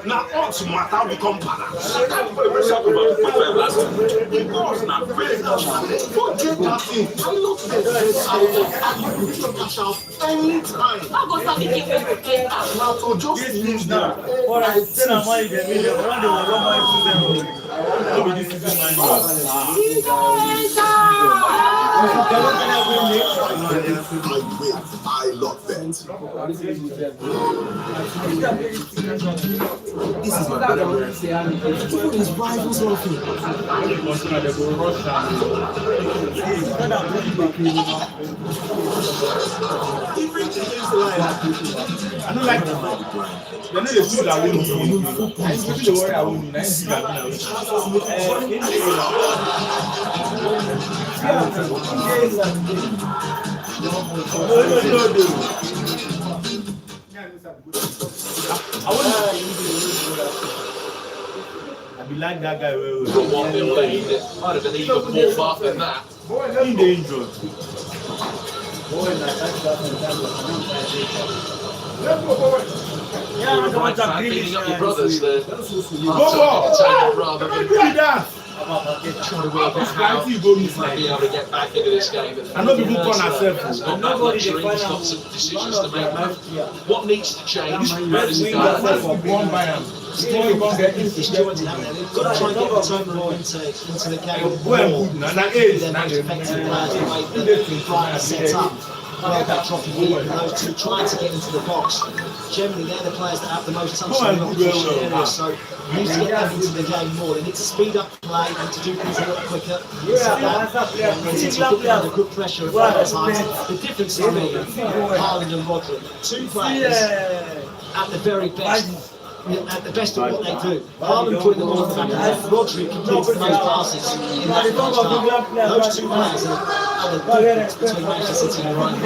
Now, what's the matter with Compana? Because now, forget that thing. I look at this cash out anytime. Now, to just use that. Or I said, I'm going to be the one I love that. This is my better word. Even his rivals on him. I don't like the you know the food I won't eat. I'm going to worry I won't eat. I be like that guy. From one nil lead, it might have been even more far than that. He's dangerous. You're a right fan beating up your brothers there. Rather than trying to work out how he might be able to get back into this game. But I know people call he's themselves. got that luxury, he's got some decisions to make. What needs to change? Where does he go? One by him. Still disjointed, haven't they? They've got to try and get the tempo into the game more. Their most effective players, the way that Brighton are set up. Well, that trophy lead, and those two trying to get into the box. Generally, they're the players that have the most touch in the opposition area, so you need to get them into the game more. They need to speed up play, they need to do things a little quicker. City put under good pressure at times. The difference is me, Haaland and Rodri, two players at the very best. At the best of what they do. Haaland putting the ball in the back of the net. Rodri completes the most passes in that first half. Those two players are the difference between Manchester City and Brighton.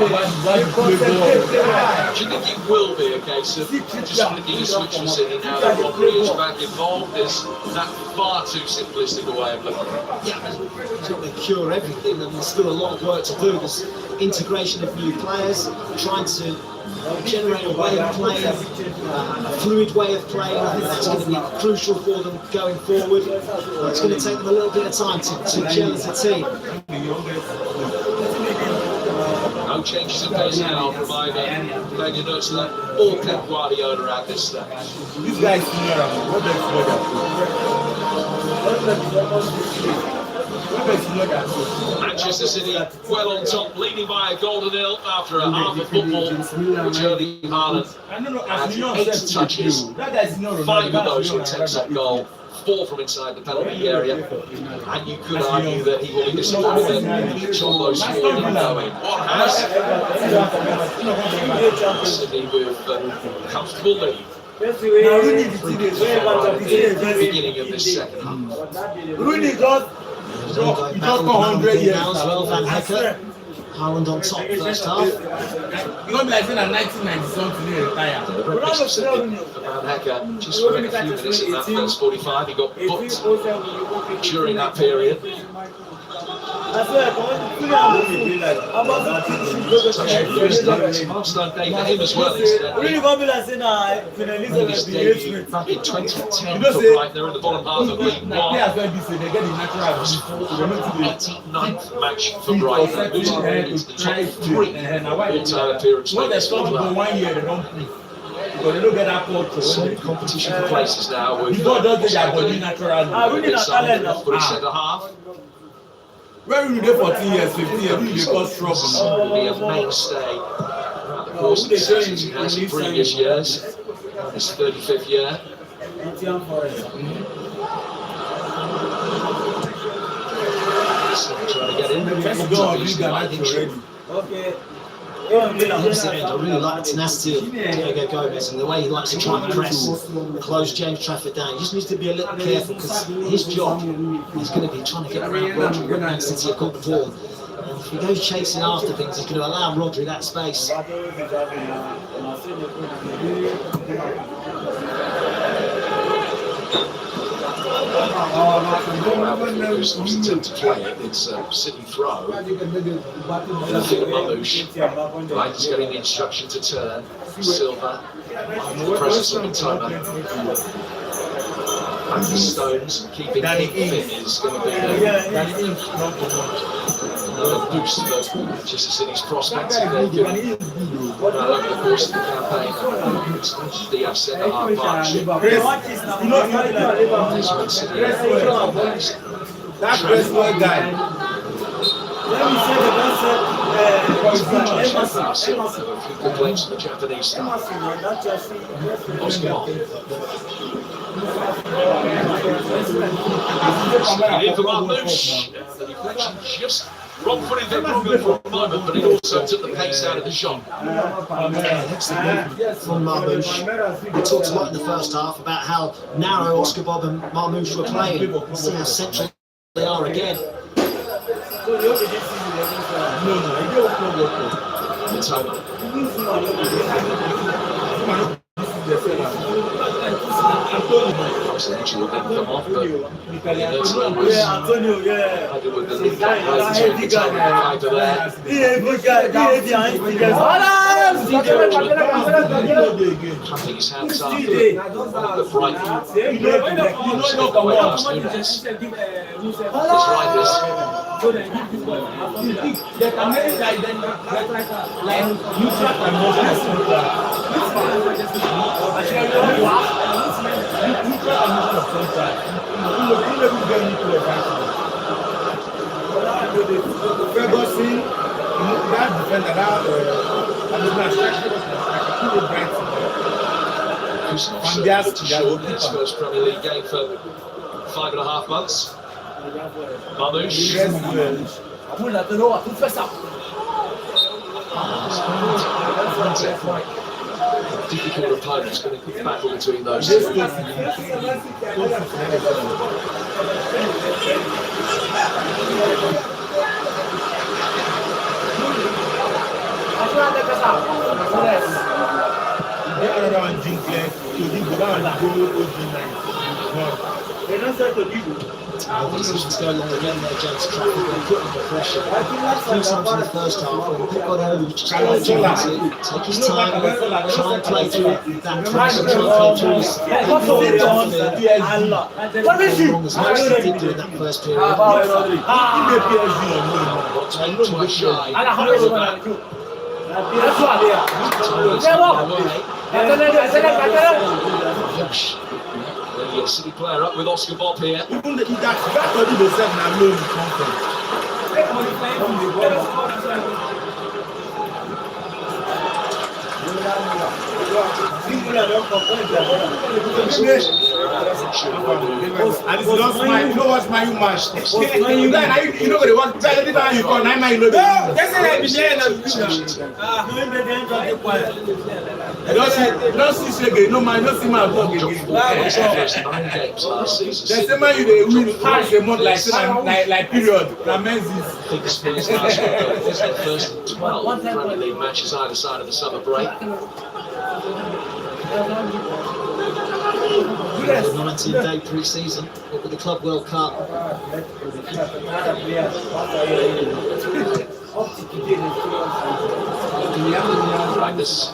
Do you think it will be a case of just flicking a switch for City now that Rodri is back involved? Is that far too simplistic a way of looking at it? Yeah, it's not going to cure everything, and there's still a lot of work to do. There's integration of new players, trying to generate a way of playing, a fluid way of playing. I think that's going to be crucial for them going forward. It's going to take them a little bit of time to gel as a team. No changes in pace now from either Daniel Nutzler or Pep Guardiola at this stage. This guy is senior. Manchester City well on top, leading by a goal to nil after a half of football, which Erling Haaland had 8 touches, 5 of those were attempts at goal, 4 from inside the penalty area, and you could argue that he will be disappointed that John those scored and going. What has City with comfortable lead? Beginning of this second half. Van Hecke. Haaland on top first half. You're going to be like saying that 1990 something to retire. Van Hecke, just for a few minutes in that first 45, he got booked during that period. Milestone day for him as well. His debut in 2010 for Brighton. They're in the bottom half of League One. 89th match for Brighton, losing into the top 3 all-time appearance for this club. Some competition for places now with but in centre half. Where we there 14 years, 15 years, we cause trouble. Will be a mainstay throughout the course of the seasons he has in previous years. His 35th year. Trying to get in. Okay. I really like the tenacity of Diego Gomez and the way he likes to try and press, close James Trafford down. He just needs to be a little careful because his job is going to be trying to get around Rodri when Man City have got the ball. And if he goes chasing after things, he's going to allow Rodri that space. Who's attempted to play it? It's a City throw. Mamouche. Right, he's getting the instruction to turn. Silva. The presence of Mitoma. And the Stones keeping him fit is going to be another boost for Manchester City's prospects if they can over the course of the campaign. The centre-half partnership. That Cresswell guy. Complaints from the Japanese staff. In for Mamouche. The deflection just wrong-footed for a moment, but it also took the pace out of the shot. From Mamouche. We talked a lot in the first half about how narrow Oscar Bob and Mamouche were playing. See how central they are again. Most actually didn't come off, but Yeah, Antonio, yeah. with the lead right between the top and the Piper there. Hunting his hands after the Brighton. Ferguson, that defender, His first Premier League game for 5.5 months. Mamouche. Difficult opponent. It's going to be a battle between those two. These issues go along again there, James Trafford. They put under pressure. 3 times in the first half, when Pep got over, just take his time, try and play through that pressure, try and play through his as much as he did during that first period. Twice shy. The City player up with Oscar Bob here. Even that body the seven alone come from. And it's not my, you know what's my match? You know what they want? Every time you call, 9 man, you know. That's what I've been don't see again, no man, don't see my dog again. The same man you win half a month like period. That means It's the first 12 Premier League matches either side of the summer break. The 19-day pre-season with the Club World Cup. Practice.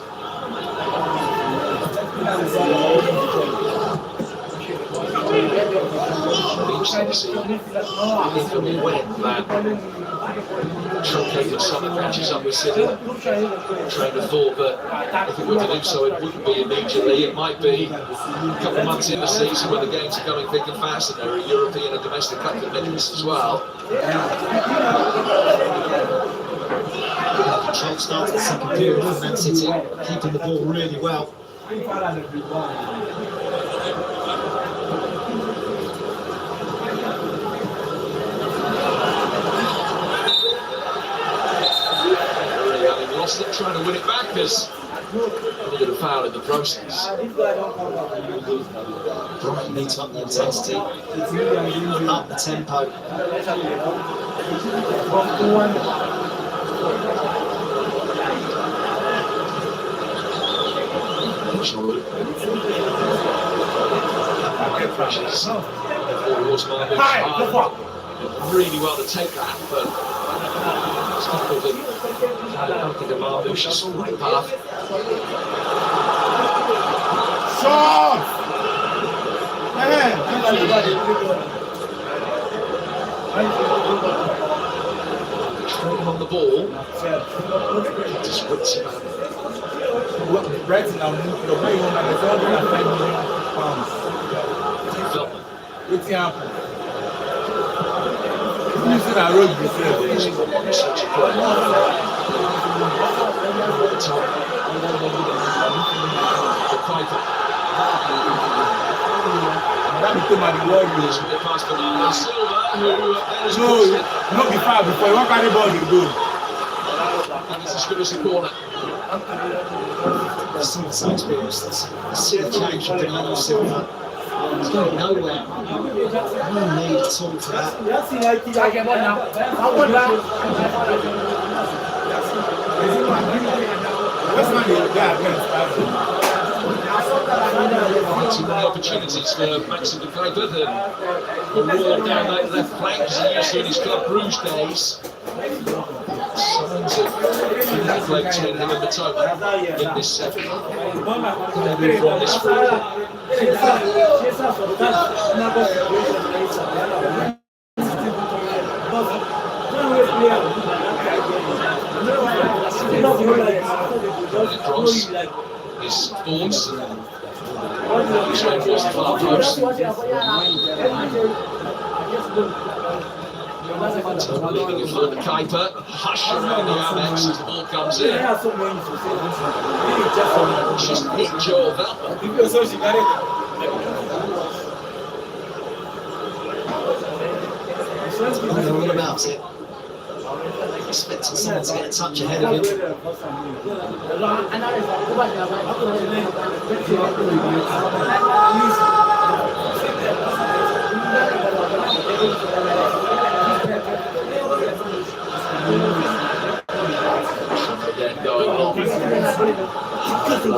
Truncated summer catches up with City. Trainer thought that if it were to do so, it wouldn't be immediately. It might be a couple of months in the season when the games are coming thick and fast, and there are European and domestic cup commitments as well. Controlled start to the second period for Man City, keeping the ball really well. Lost it, trying to win it back. There's a little bit of foul in the process. Brighton need to up the intensity, up the tempo. Really well to take that, but it's difficult. I don't think Mamouche's path. shot! On the ball. Just whips him out. Brighton now moved the way home and it's £105 million. What's happened? Who's in our road before? That became my Warriors. No, not be far before. What kind of ball you do? And it's as good as a corner. Some of the experience. Let's see the change from Bernardo Silva. He's going nowhere. No need at all for that. What's my name? Yeah, Too many opportunities for Maxim de Kuiper. The wall down that left flank, as he used to in his Club Brugge days. Signs of that play between him and Matoma in this set. Maybe from this forward. Across his thoughts and trying to force the far post. Leaving in front of the Kuiper, hush around the Amex as the ball comes in. Just hit Joel Veltman. All about it. Expecting someone to get a touch ahead of him. Going on.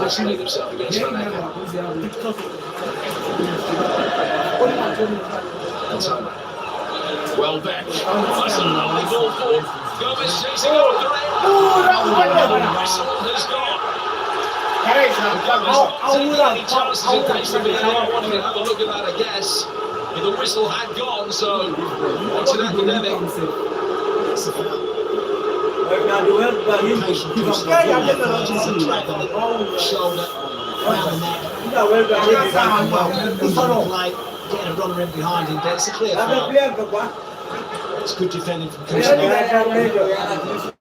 Isolating himself against Ronaldo. Well back. That's a lovely ball for Gomez chasing after it. The whistle has gone. Any chances in case the VAR wanted to have a look at that, I guess. But the whistle had gone, so it's an academic. Shoulder, around the neck. Getting a runner in behind him, but it's a clear foul. It's good defending from Kuznets.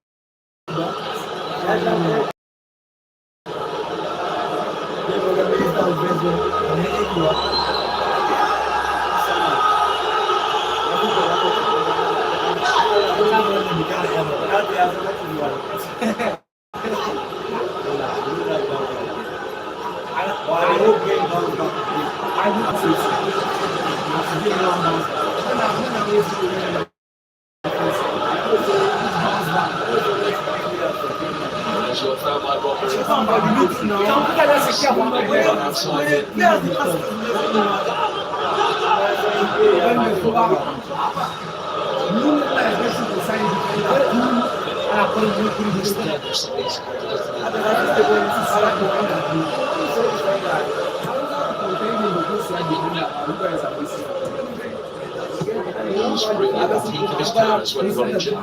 He's really at the peak of his powers when he got injured.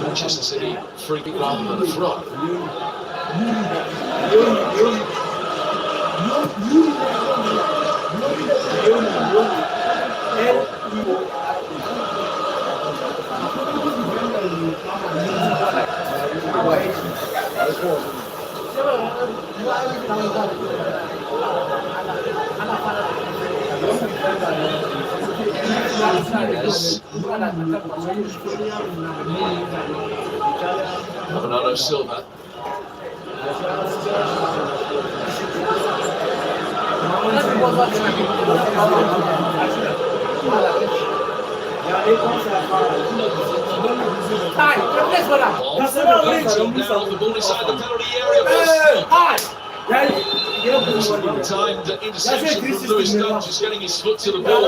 Manchester City free kick rather than the throw. Bernardo Silva. Timed interception from Lewis Dunn, just getting his foot to the ball.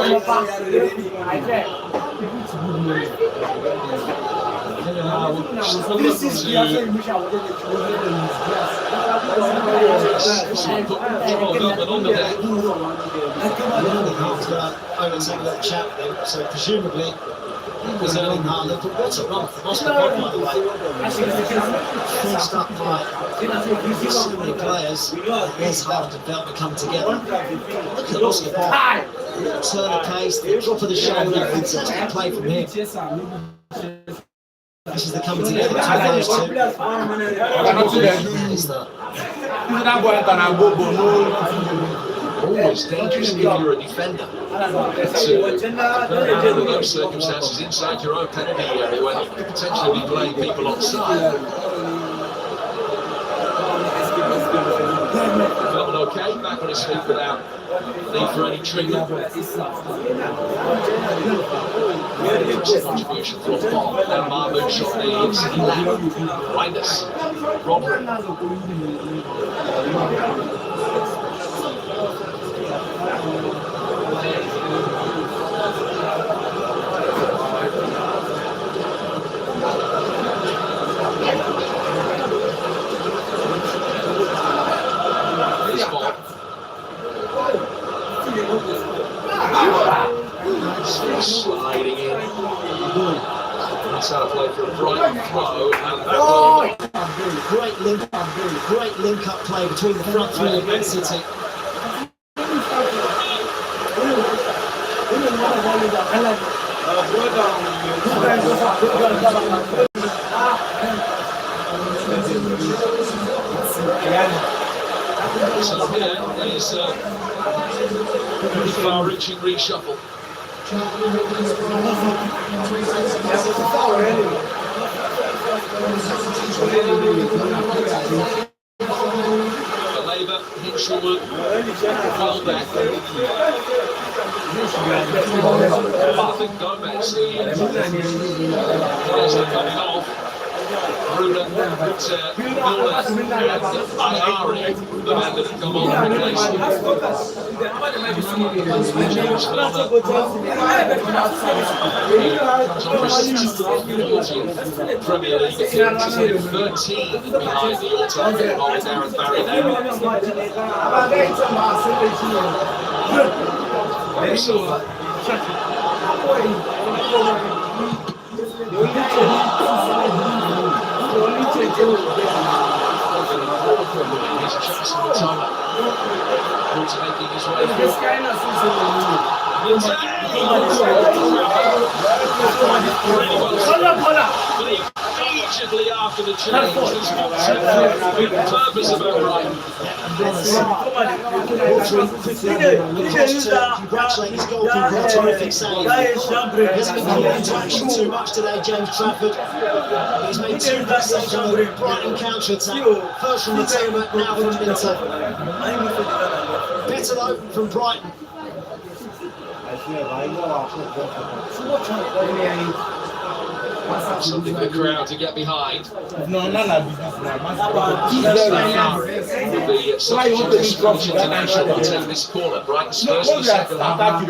Overtake that chap then, so presumably he was earning Haaland, but what's a run? Lost the ball, by the way. Forced up by so many players. There's Haaland and Veltman come together. Look at lost the ball. Turn of pace, the drop of the shoulder, fantastic play from him. This is the coming together between those two. Always dangerous if you're a defender. Under those circumstances, inside your own penalty area, when you could potentially be playing people offside. Veltman okay, back on his feet without Need for any treatment. Contribution from Bob. Now Mahmoud shot the city left. Reinders. Rodri. Sliding in. That's how to play for a Brighton throw. Great link-up play between the front three of Man City. So here is far-reaching reshuffle. Labour, Hinshelwood, well back. I think Gomez, the players are coming off. Bruder, Milner, and Ayari, the man that come on and replace him. James Milner, Premier League, 13 behind the all-time goal, Darren Barry now. He's Jackson Matoma, who's making his way through. Immediately after the change, there's not the purpose of Brighton. Congratulate his goalkeeper, a terrific save. He hasn't been caught into action too much today, James Trafford. He's made two good saves on the Brighton counter-attack. First from Matoma, now from Minter. Better though from Brighton. Something the crowd to get behind. No, The substitute Scottish international will take this corner. Brighton's first and second half.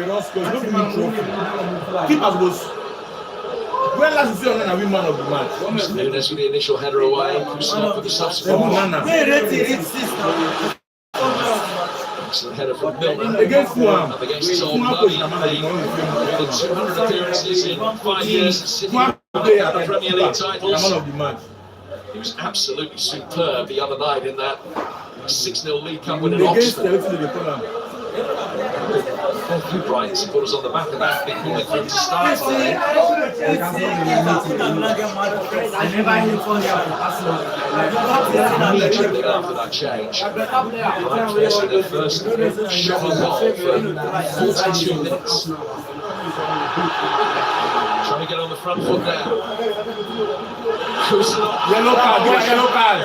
When last you see on win man of the match? Nunes with the initial header away. Kusnov with the subsequent. Excellent header from Milner. Against who? Up against his old buddy. More than 200 appearances in 5 years. City won the Premier League titles. He was absolutely superb the other night in that 6-0 League Cup win at Oxford. Brighton supporters on the back of that, been calling for him to start today. Immediately after that change, Brighton facing their first shot on goal for 42 minutes. Trying to get on the front foot now. Yellow card, yellow card.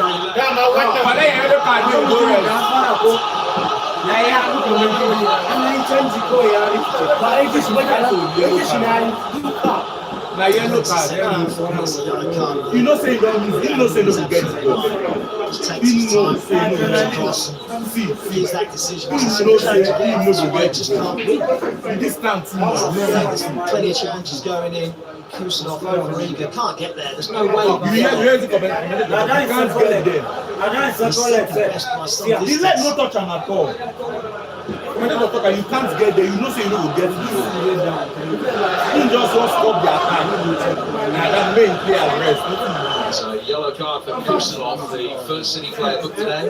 Now yellow card. You know say you don't get it. Just takes his time, across, feels that decision. Just can't win. This time too much. There's plenty of challenges going in. Kusnov over Riga, can't get there. There's no way. You can't get there. He let no touch him at all. You can't get there. You know say you will get it. You just want to stop the attack. That main player rest. So a yellow card for Kusnov, the first City player booked today.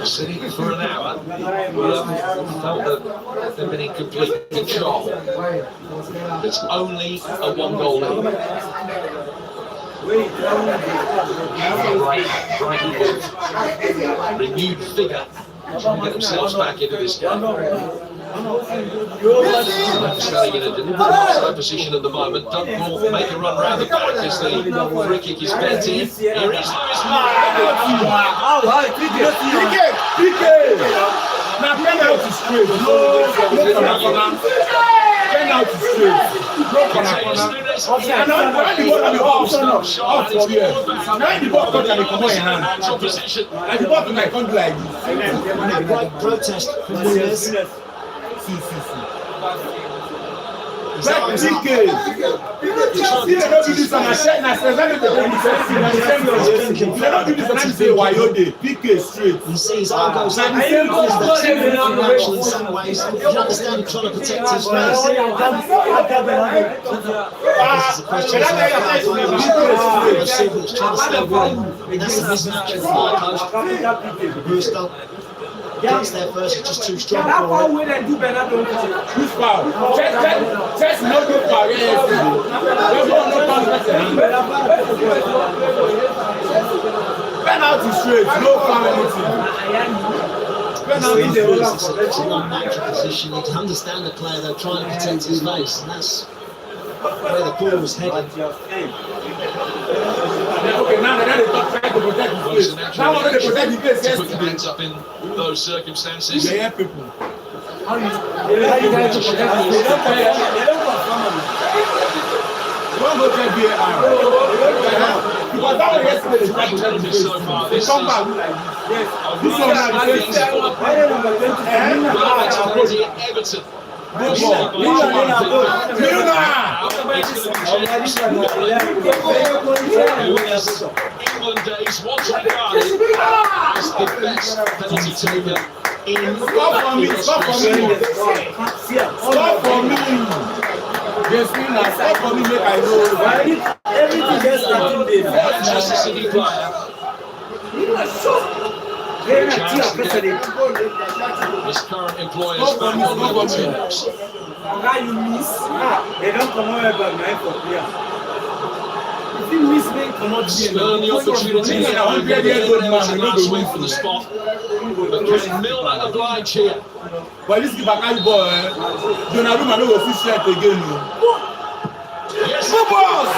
City for an hour felt that they've been in complete control. It's only a one-goal lead. Brighton with renewed vigour trying to get themselves back into this game. Standing in a outside position at the moment. Duncan will make a run round the back as the free kick is bent in. Here is Lewis. PK! Now penalty straight. No penalty straight. No corner. Now the ball off from here. Now the ball touch and it come on your hand. And the ball can come like this. Great protest from Nunes. Back PK. See, they don't do this on a set. Now, they don't do this on a say why you dey PK straight. You see his arm goes like in some ways. You understand him trying to protect his face. This is a question of trying to stay with him. That's a mismatch with Marco. Brewster gets there first, it's just too strong for him. Who's foul? Chess no good foul. Penalty straight, no foul anything. Penalty It's a non-natural position. You can understand the player though trying to protect his face, and that's where the ball was headed. Okay, now they try to protect his face. Now they protect his face. Put your hands up in those circumstances. Yeah, people. How you going to protect his face? They don't perform. Don't go check VAR. Because that was yesterday they tried to protect his face. They come back. Yes. This one now already Everton. Good ball. England days once regarded as the best penalty taker in Stop for me. Stop for me. Yes, stop for me, make I know. Everything gets started there. Manchester City player. His current employer's back on level terms. How you miss? They don't come over by 9 for player. If you miss, then come out here. Spurn the opportunity to last week from the spot. But can Milner oblige here? But this give a kind ball, Donnarumma no go fit strike again. Yes, no boss.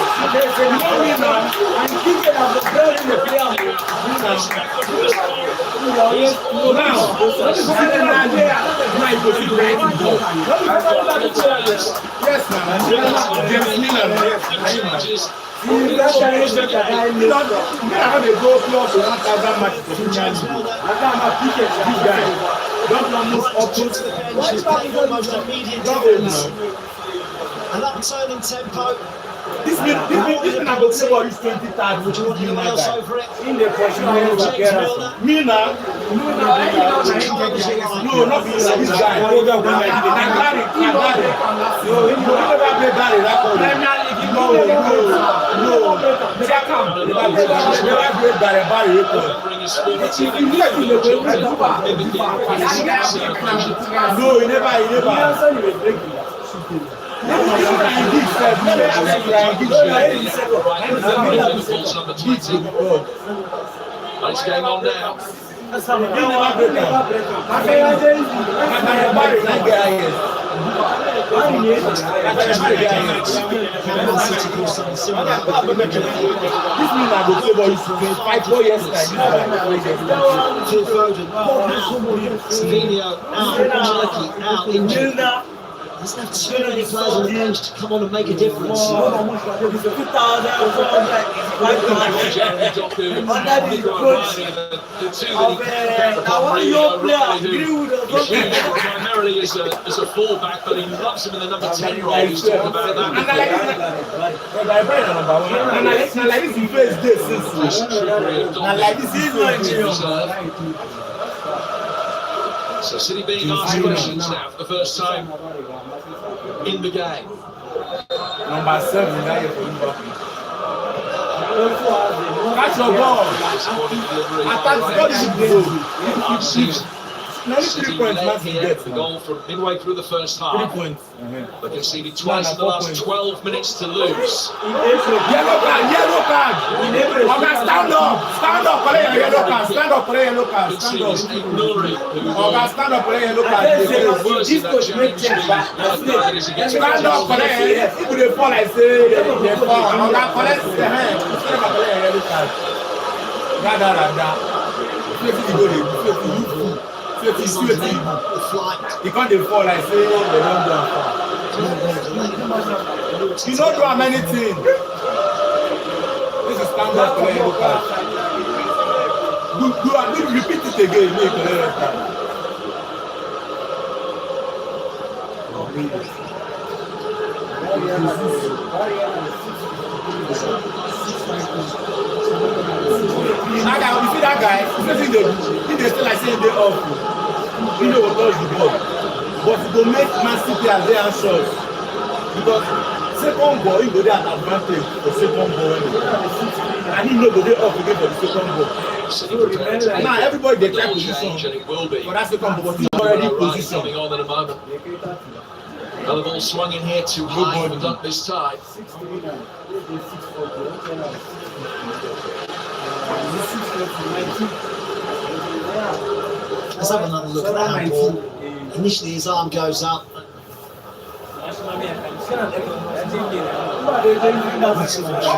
An upturning tempo. This is not say what is 23rd, which would be else over it. In the position of Mina. No, not this guy. No, he never. Nice game on now. out, injured. Doesn't have too many players on the bench to come on and make a difference. Primarily as a fullback, but he loves him in the number 10 role. He's talking about So City being asked questions now for the first time in the game. Number 7, catch your ball. Attack, City led here, the goal from midway through the first half. 3 points. But conceded twice in the last 12 minutes to lose. Yellow card, yellow card. Okay, stand up, play a yellow card, stand up, play a yellow card, stand up. Okay, stand up, play a yellow card. This coach make change back. Stand up, play. If they fall, I say they fall. Okay, collect the hand. Stand up, play a yellow card. Da. Safety go dey, safety. You can't dey fall, I say they don't do am far. You don't do how many things. This is stand up play yellow card. Do repeat it again, make a yellow card. That guy, you see that guy, he still like saying they off. He know what touch the ball. But to make Man City as they are short. Because second ball, he go there at advantage for second ball. And he know go there off again for the second ball. Now everybody they try position for that second ball, but he's already positioned. Another ball swung in here too high for Duck this time. Let's have another look at that handball. Initially his arm goes up. Come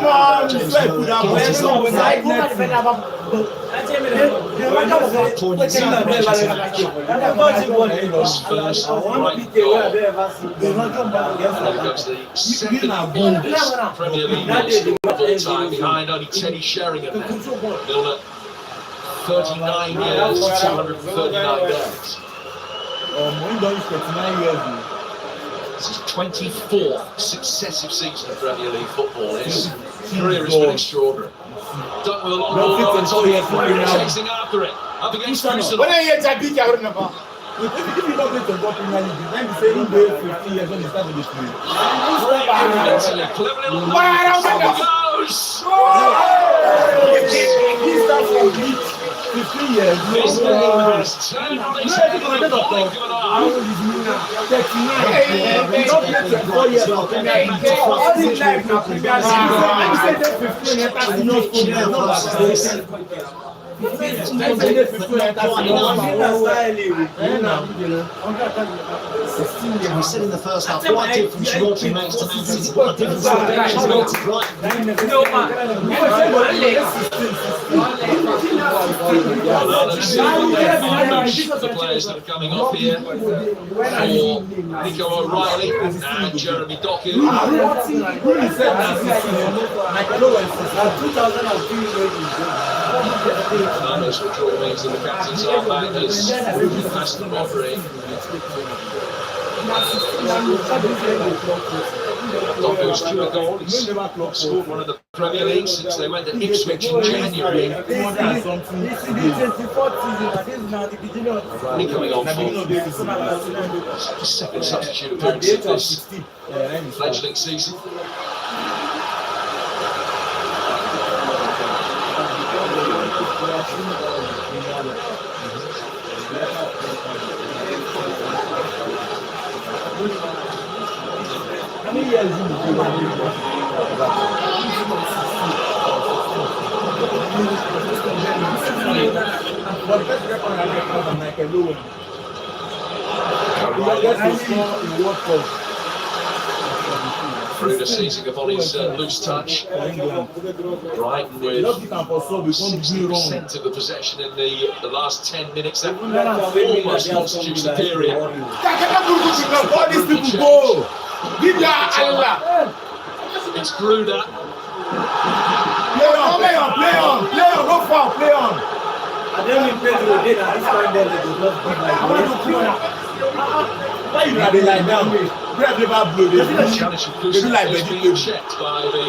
on, play with that Premier League time behind only Teddy Sheringham now. Milner, 39 years, 239 days. This is 24th successive season of Premier League football. His career has been extraordinary. Done with a long ball, chasing after it. Up against Crystal. If you don't get to go Premier League, then you say he played 15 years when he started this league. Clever little goes! He starts from 15 years. This game has turned on its head in the blink of an eye. We're setting the first half. What difference Rodri makes to Man City? What difference he makes to Brighton? The players that are coming off here for Nico O'Reilly and Jeremy Doku. Numbers which all means that the captains are back as Aston Rodri. Doku's due a goal. He's scored one of the Premier League since they went to Ipswich in January. O'Reilly coming on for second substitute appearance of this fledgling season. How many years have you Through the season of Ollie's loose touch. Brighton with 60% of the possession in the last 10 minutes. That almost constitutes the period. It's Gruder. Play on, no foul, play on. And then we play the day and this time there they do not give like why you not lie down? Grab the ball, blow this. They do like being checked by the VAR.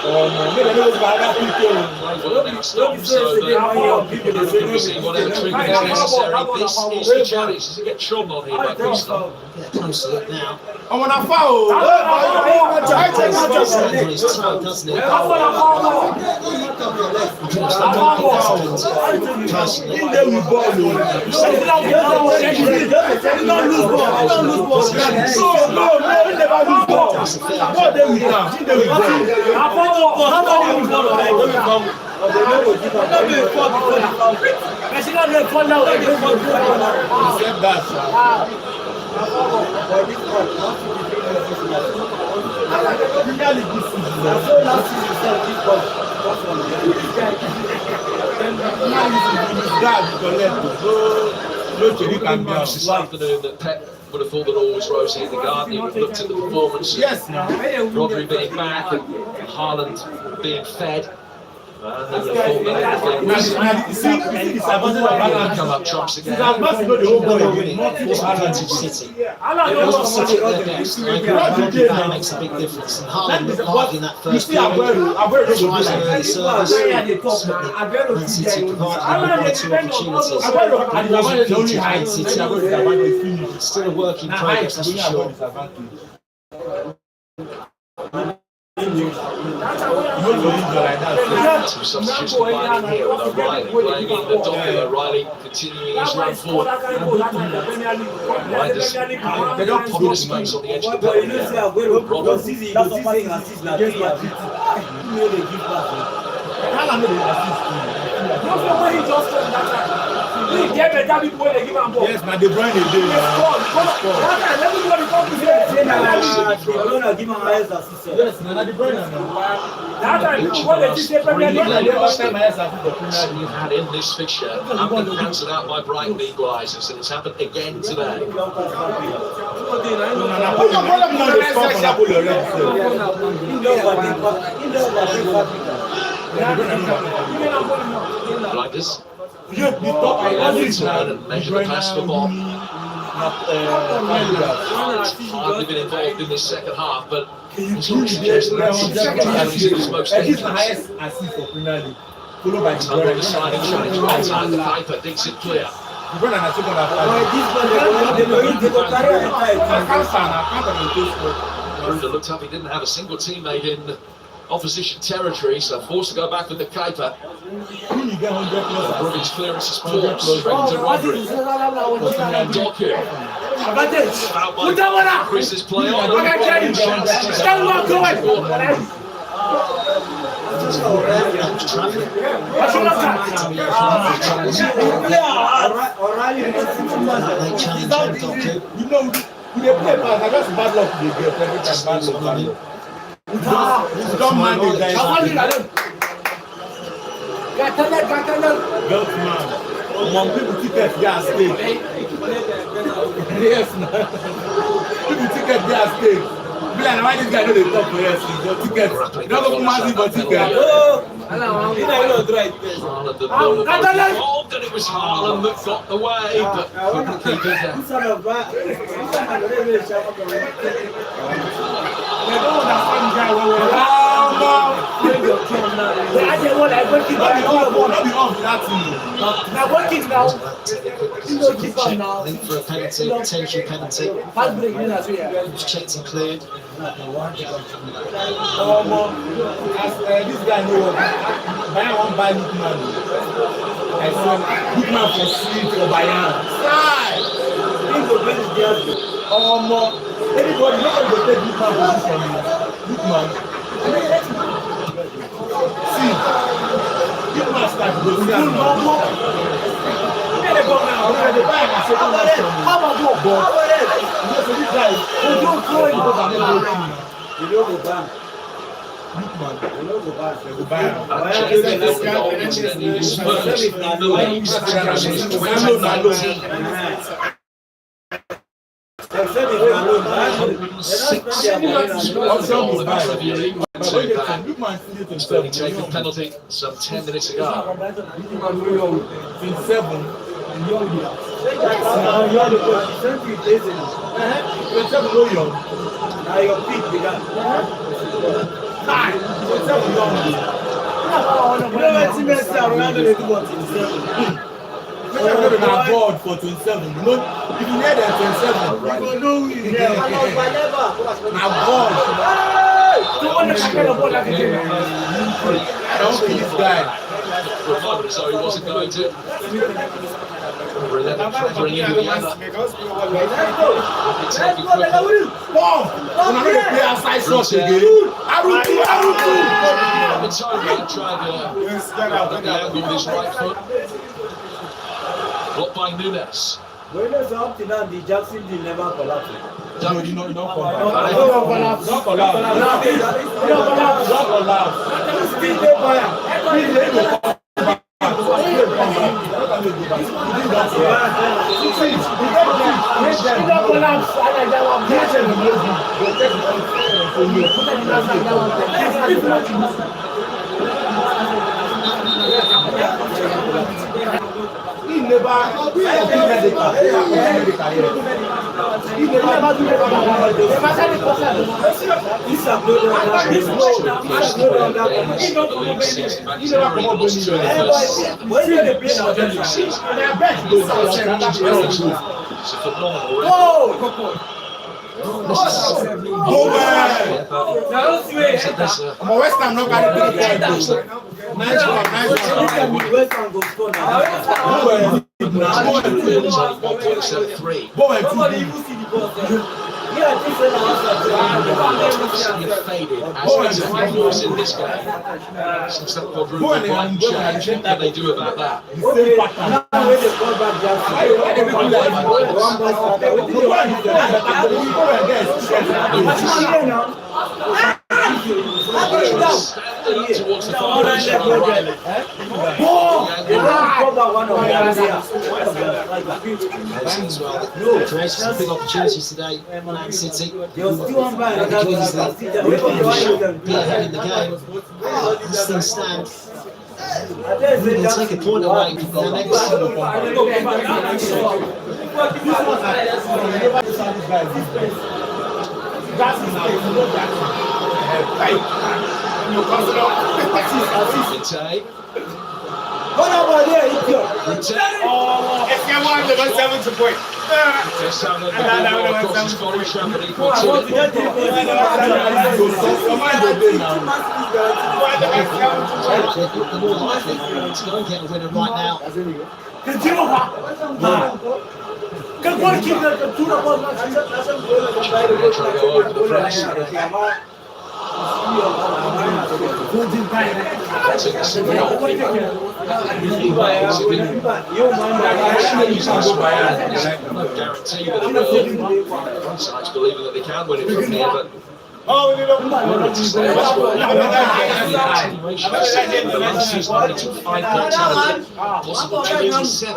Oh no, they don't buy that people. Whatever treatment is necessary. This is the challenge. Does it get trodden on here by Crystal? Get close to it now. I want a foul. Doesn't it? Personally, This afternoon that Pep would have thought that all was rosy in the garden. He would have looked at the performance. Yes, Rodri being back and Haaland being fed. And they would have thought that everything was come up trumps again. City. It wasn't City at their best. That makes a big difference. And Haaland looked lively in that first period. Tries an early service. Man City provided one or two opportunities. It wasn't key to Man City. It's still a work in progress, that's for sure. Some substitutes combining here with O'Reilly playing in the docket. O'Reilly continuing his run forward. Right, there's popular space on the edge of the penalty area. Yes, man, De Bruyne is doing yes, man, De Bruyne. You've had in this fixture have been cancelled out by Brighton equalisers, and it's happened again today. Like this. Measure the pass for Bob. Hardly been involved in this second half, but he's not suggesting that he's most dangerous. Followed by the sliding challenge right time, the Piper thinks it clear. Bruno looked up, he didn't have a single teammate in opposition territory, so forced to go back with the Kuiper. Brugge's clearance is poor, straight to Rodri. Doku. Fouled by Chris's play on. You know, we play pass, I just bad luck they get every time bad luck. Don't mind the guys. Girls, man. Among people tickets they are stake. Yes, man. People tickets they are stake. Be like, why this guy know they talk for yes? Your tickets. You don't go for massive for tickets. Haaland involved, and it was Haaland that got the way, but couldn't keep it down. Link for a penalty, potential penalty. It was checked and cleared. This guy knows Bayern won't buy Lookman. I said Lookman for sleep for Bayern. Everybody, nobody will take Lookman position. Lookman. See, Lookman starts to go down. Sterling taking penalty some 10 minutes ago. 27. God for 27. You know, if you hear that 27, you know now God. Revival as though he wasn't going to. Number 11 covering into the other. Taking quickly. Tried the angle with his right foot. Blocked by Nunes. When there's something on the Jackson did never collapse. No, you know, Not collapse. Still there, fire. He never West Ham not got 3 points. Nice one. In this game, since that quadruple point change, what can they do about that? Towards the far right. Created some big opportunities today, Man City. Be ahead in the game. As things stand, we'll take a point away from the next. Sides believing that they can win it from here, but possible to 7.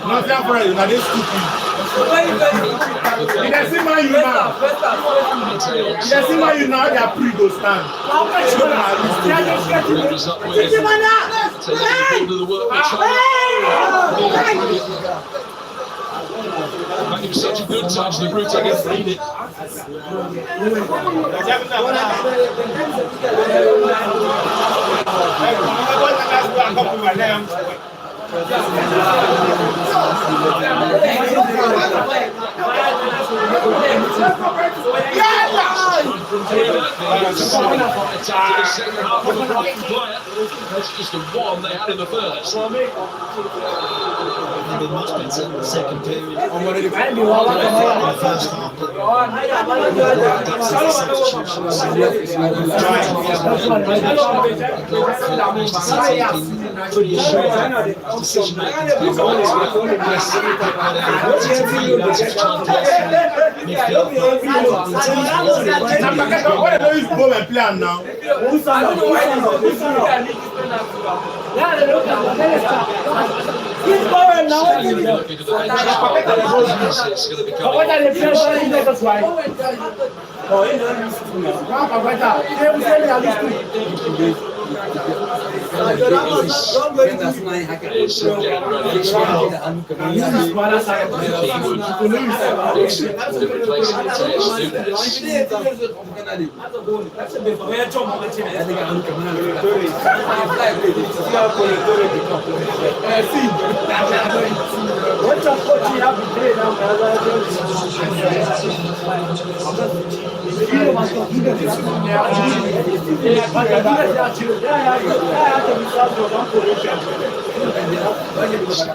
Nothing for you, now this stupid. You see my you now. You see my you now, they are pre-go stand. It was such a good touch, the route I guess read it. That's just the one they had in the first. They've been much better in the second period. Pretty assured decision making. He's going now.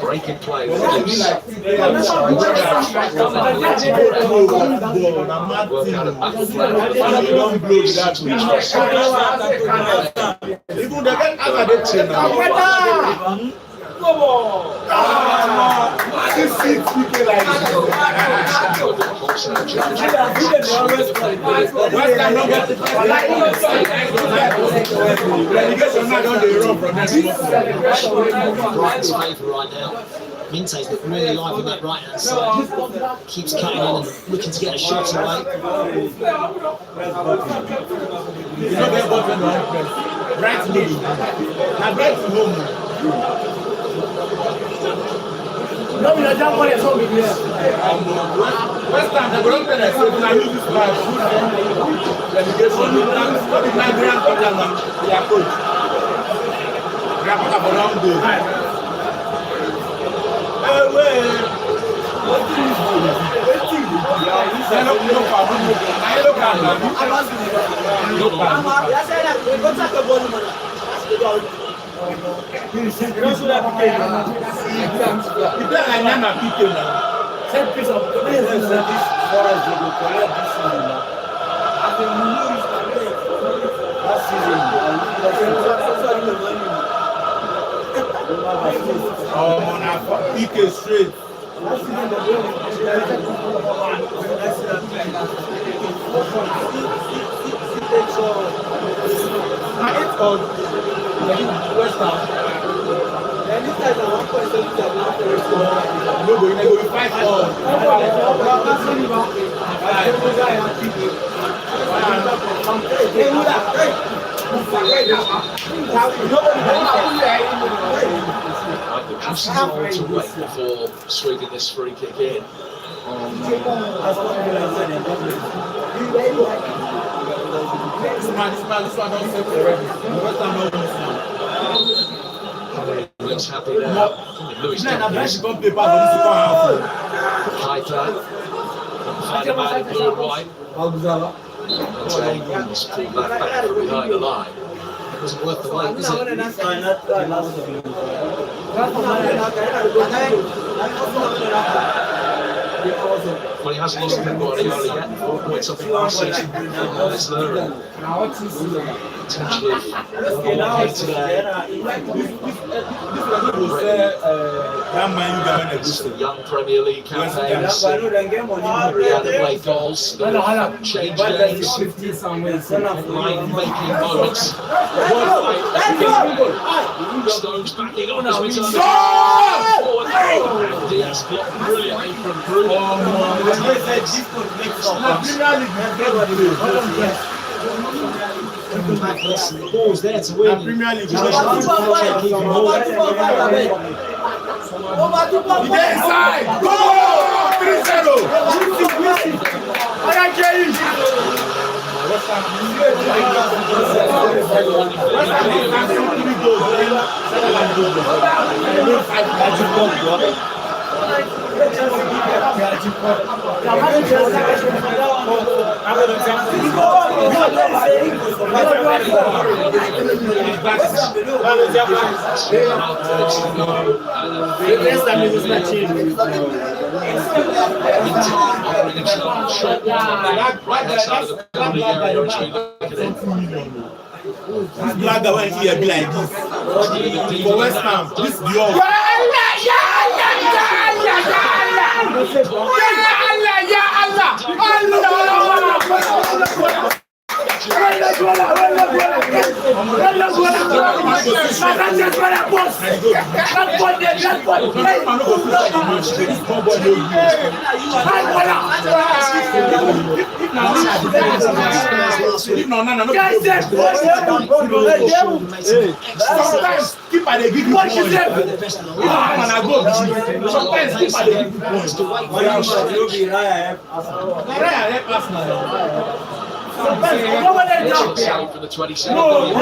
Breaking play. Even the guy after they train now. Come on! This is people like Brighton's favour right now. Minte's looking really lively on that right hand side. Keeps cutting in and looking to get a shot away. you know get button on Brighton league. Now Brighton home. No, we are down one at home here. West Ham, the ground that I said, I lose this match. Relegation, what is my grand Tottenham? They are coach. They are part of a long day. What do you do? I look straight. West Ham. Just time to wait before sweeping this free kick in. Looks happy there. Lewis Piper. Find a man in blue and white. He's pulled that back from behind the line. It wasn't worth the wait, was Well, he hasn't lost a Guardiola yet. 4 points off last season. It's there. Potentially young Premier League campaigns. He had to play goals, change games, line-making moments. Stones backing on as we turn forward. Diaz blocked brilliantly from Bruno. The ball's there to win. Premier League. Inside! Go! 3-0. Black guy when he be like this. For West Ham, this is the off. Sometimes keep at the give you points. Sometimes keep at the give you points. Save for the 27 million.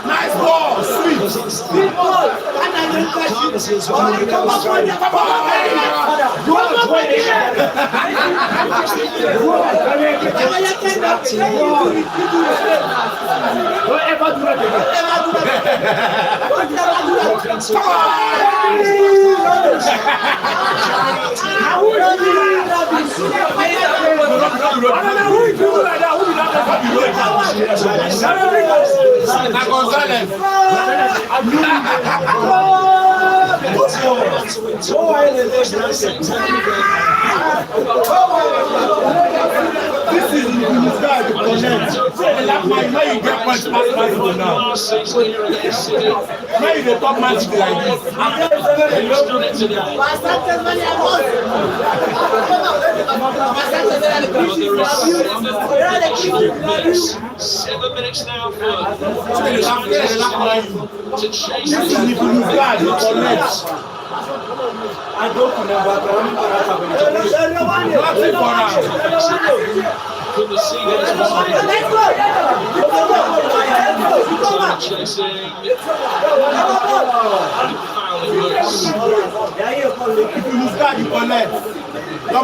Nice ball, sweet. Sweet ball. This is the guy to connect. Now you get punch past now. Now you the top match like this. Seven minutes now for to chase this is the guy to connect. I don't couldn't see your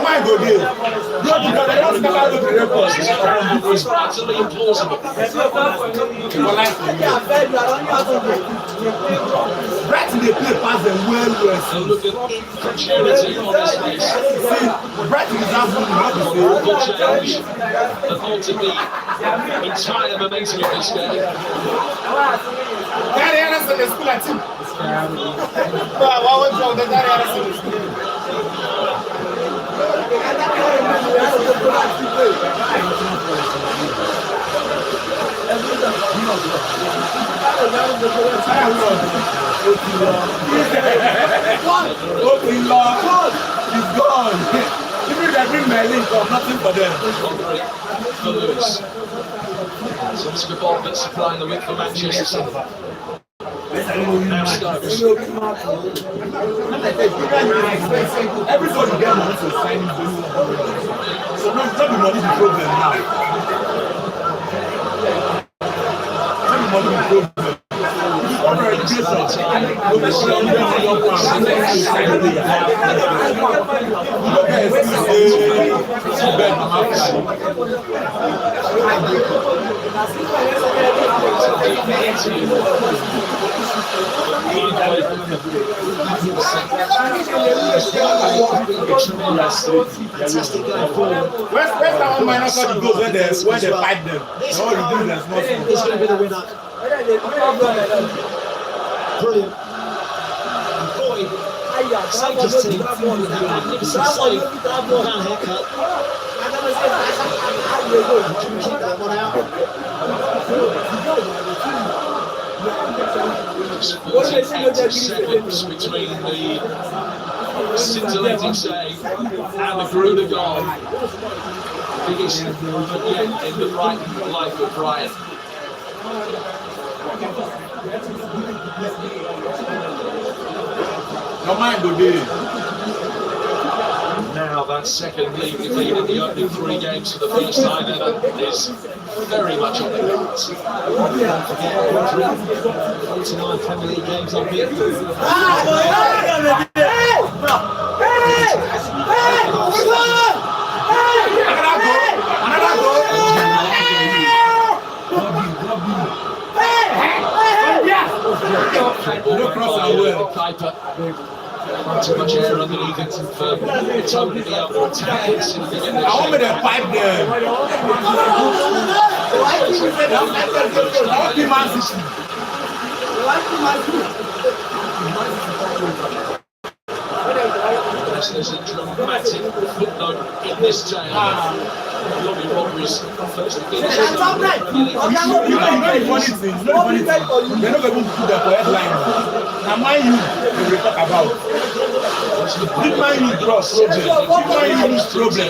mind go there. It's utterly implausible. Brighton they play pass them well. Look at incredulity on his face. Brighton is absolutely not the change that altered the entire momentum of this game. Gary Anderson is still at him. What was wrong with Gary Anderson? He's gone. Even they bring my link or nothing for them. For Lewis. So it's the ball that's supplying the width for Manchester City. Now Stokes. Everybody get money to sign so not the money the problem now. Not the money the problem. Where's that one minus all the goals when they fight them? All the goals that's not. He's going to be the winner. Brilliant. Boy, saved his team. Magnificent save. Down haircut. Can we keep that one out? 48 seconds between the scintillating save and the Gruner goal. Biggest movement yet in the Brighton life of Brian. No mind go there. Now that second league defeat in the opening 3 games for the first time ever is very much on the cards. Don't forget, 49 Premier League games unbeaten. Too much air underneath it for Tony to be able to attack it. I want me to pipe them. There's a dramatic footnote in this tale. Lobby Robbery's first They're not going to put that for headline. Now, mind you, we talk about. Did mind you draw problem? Did mind you lose problem?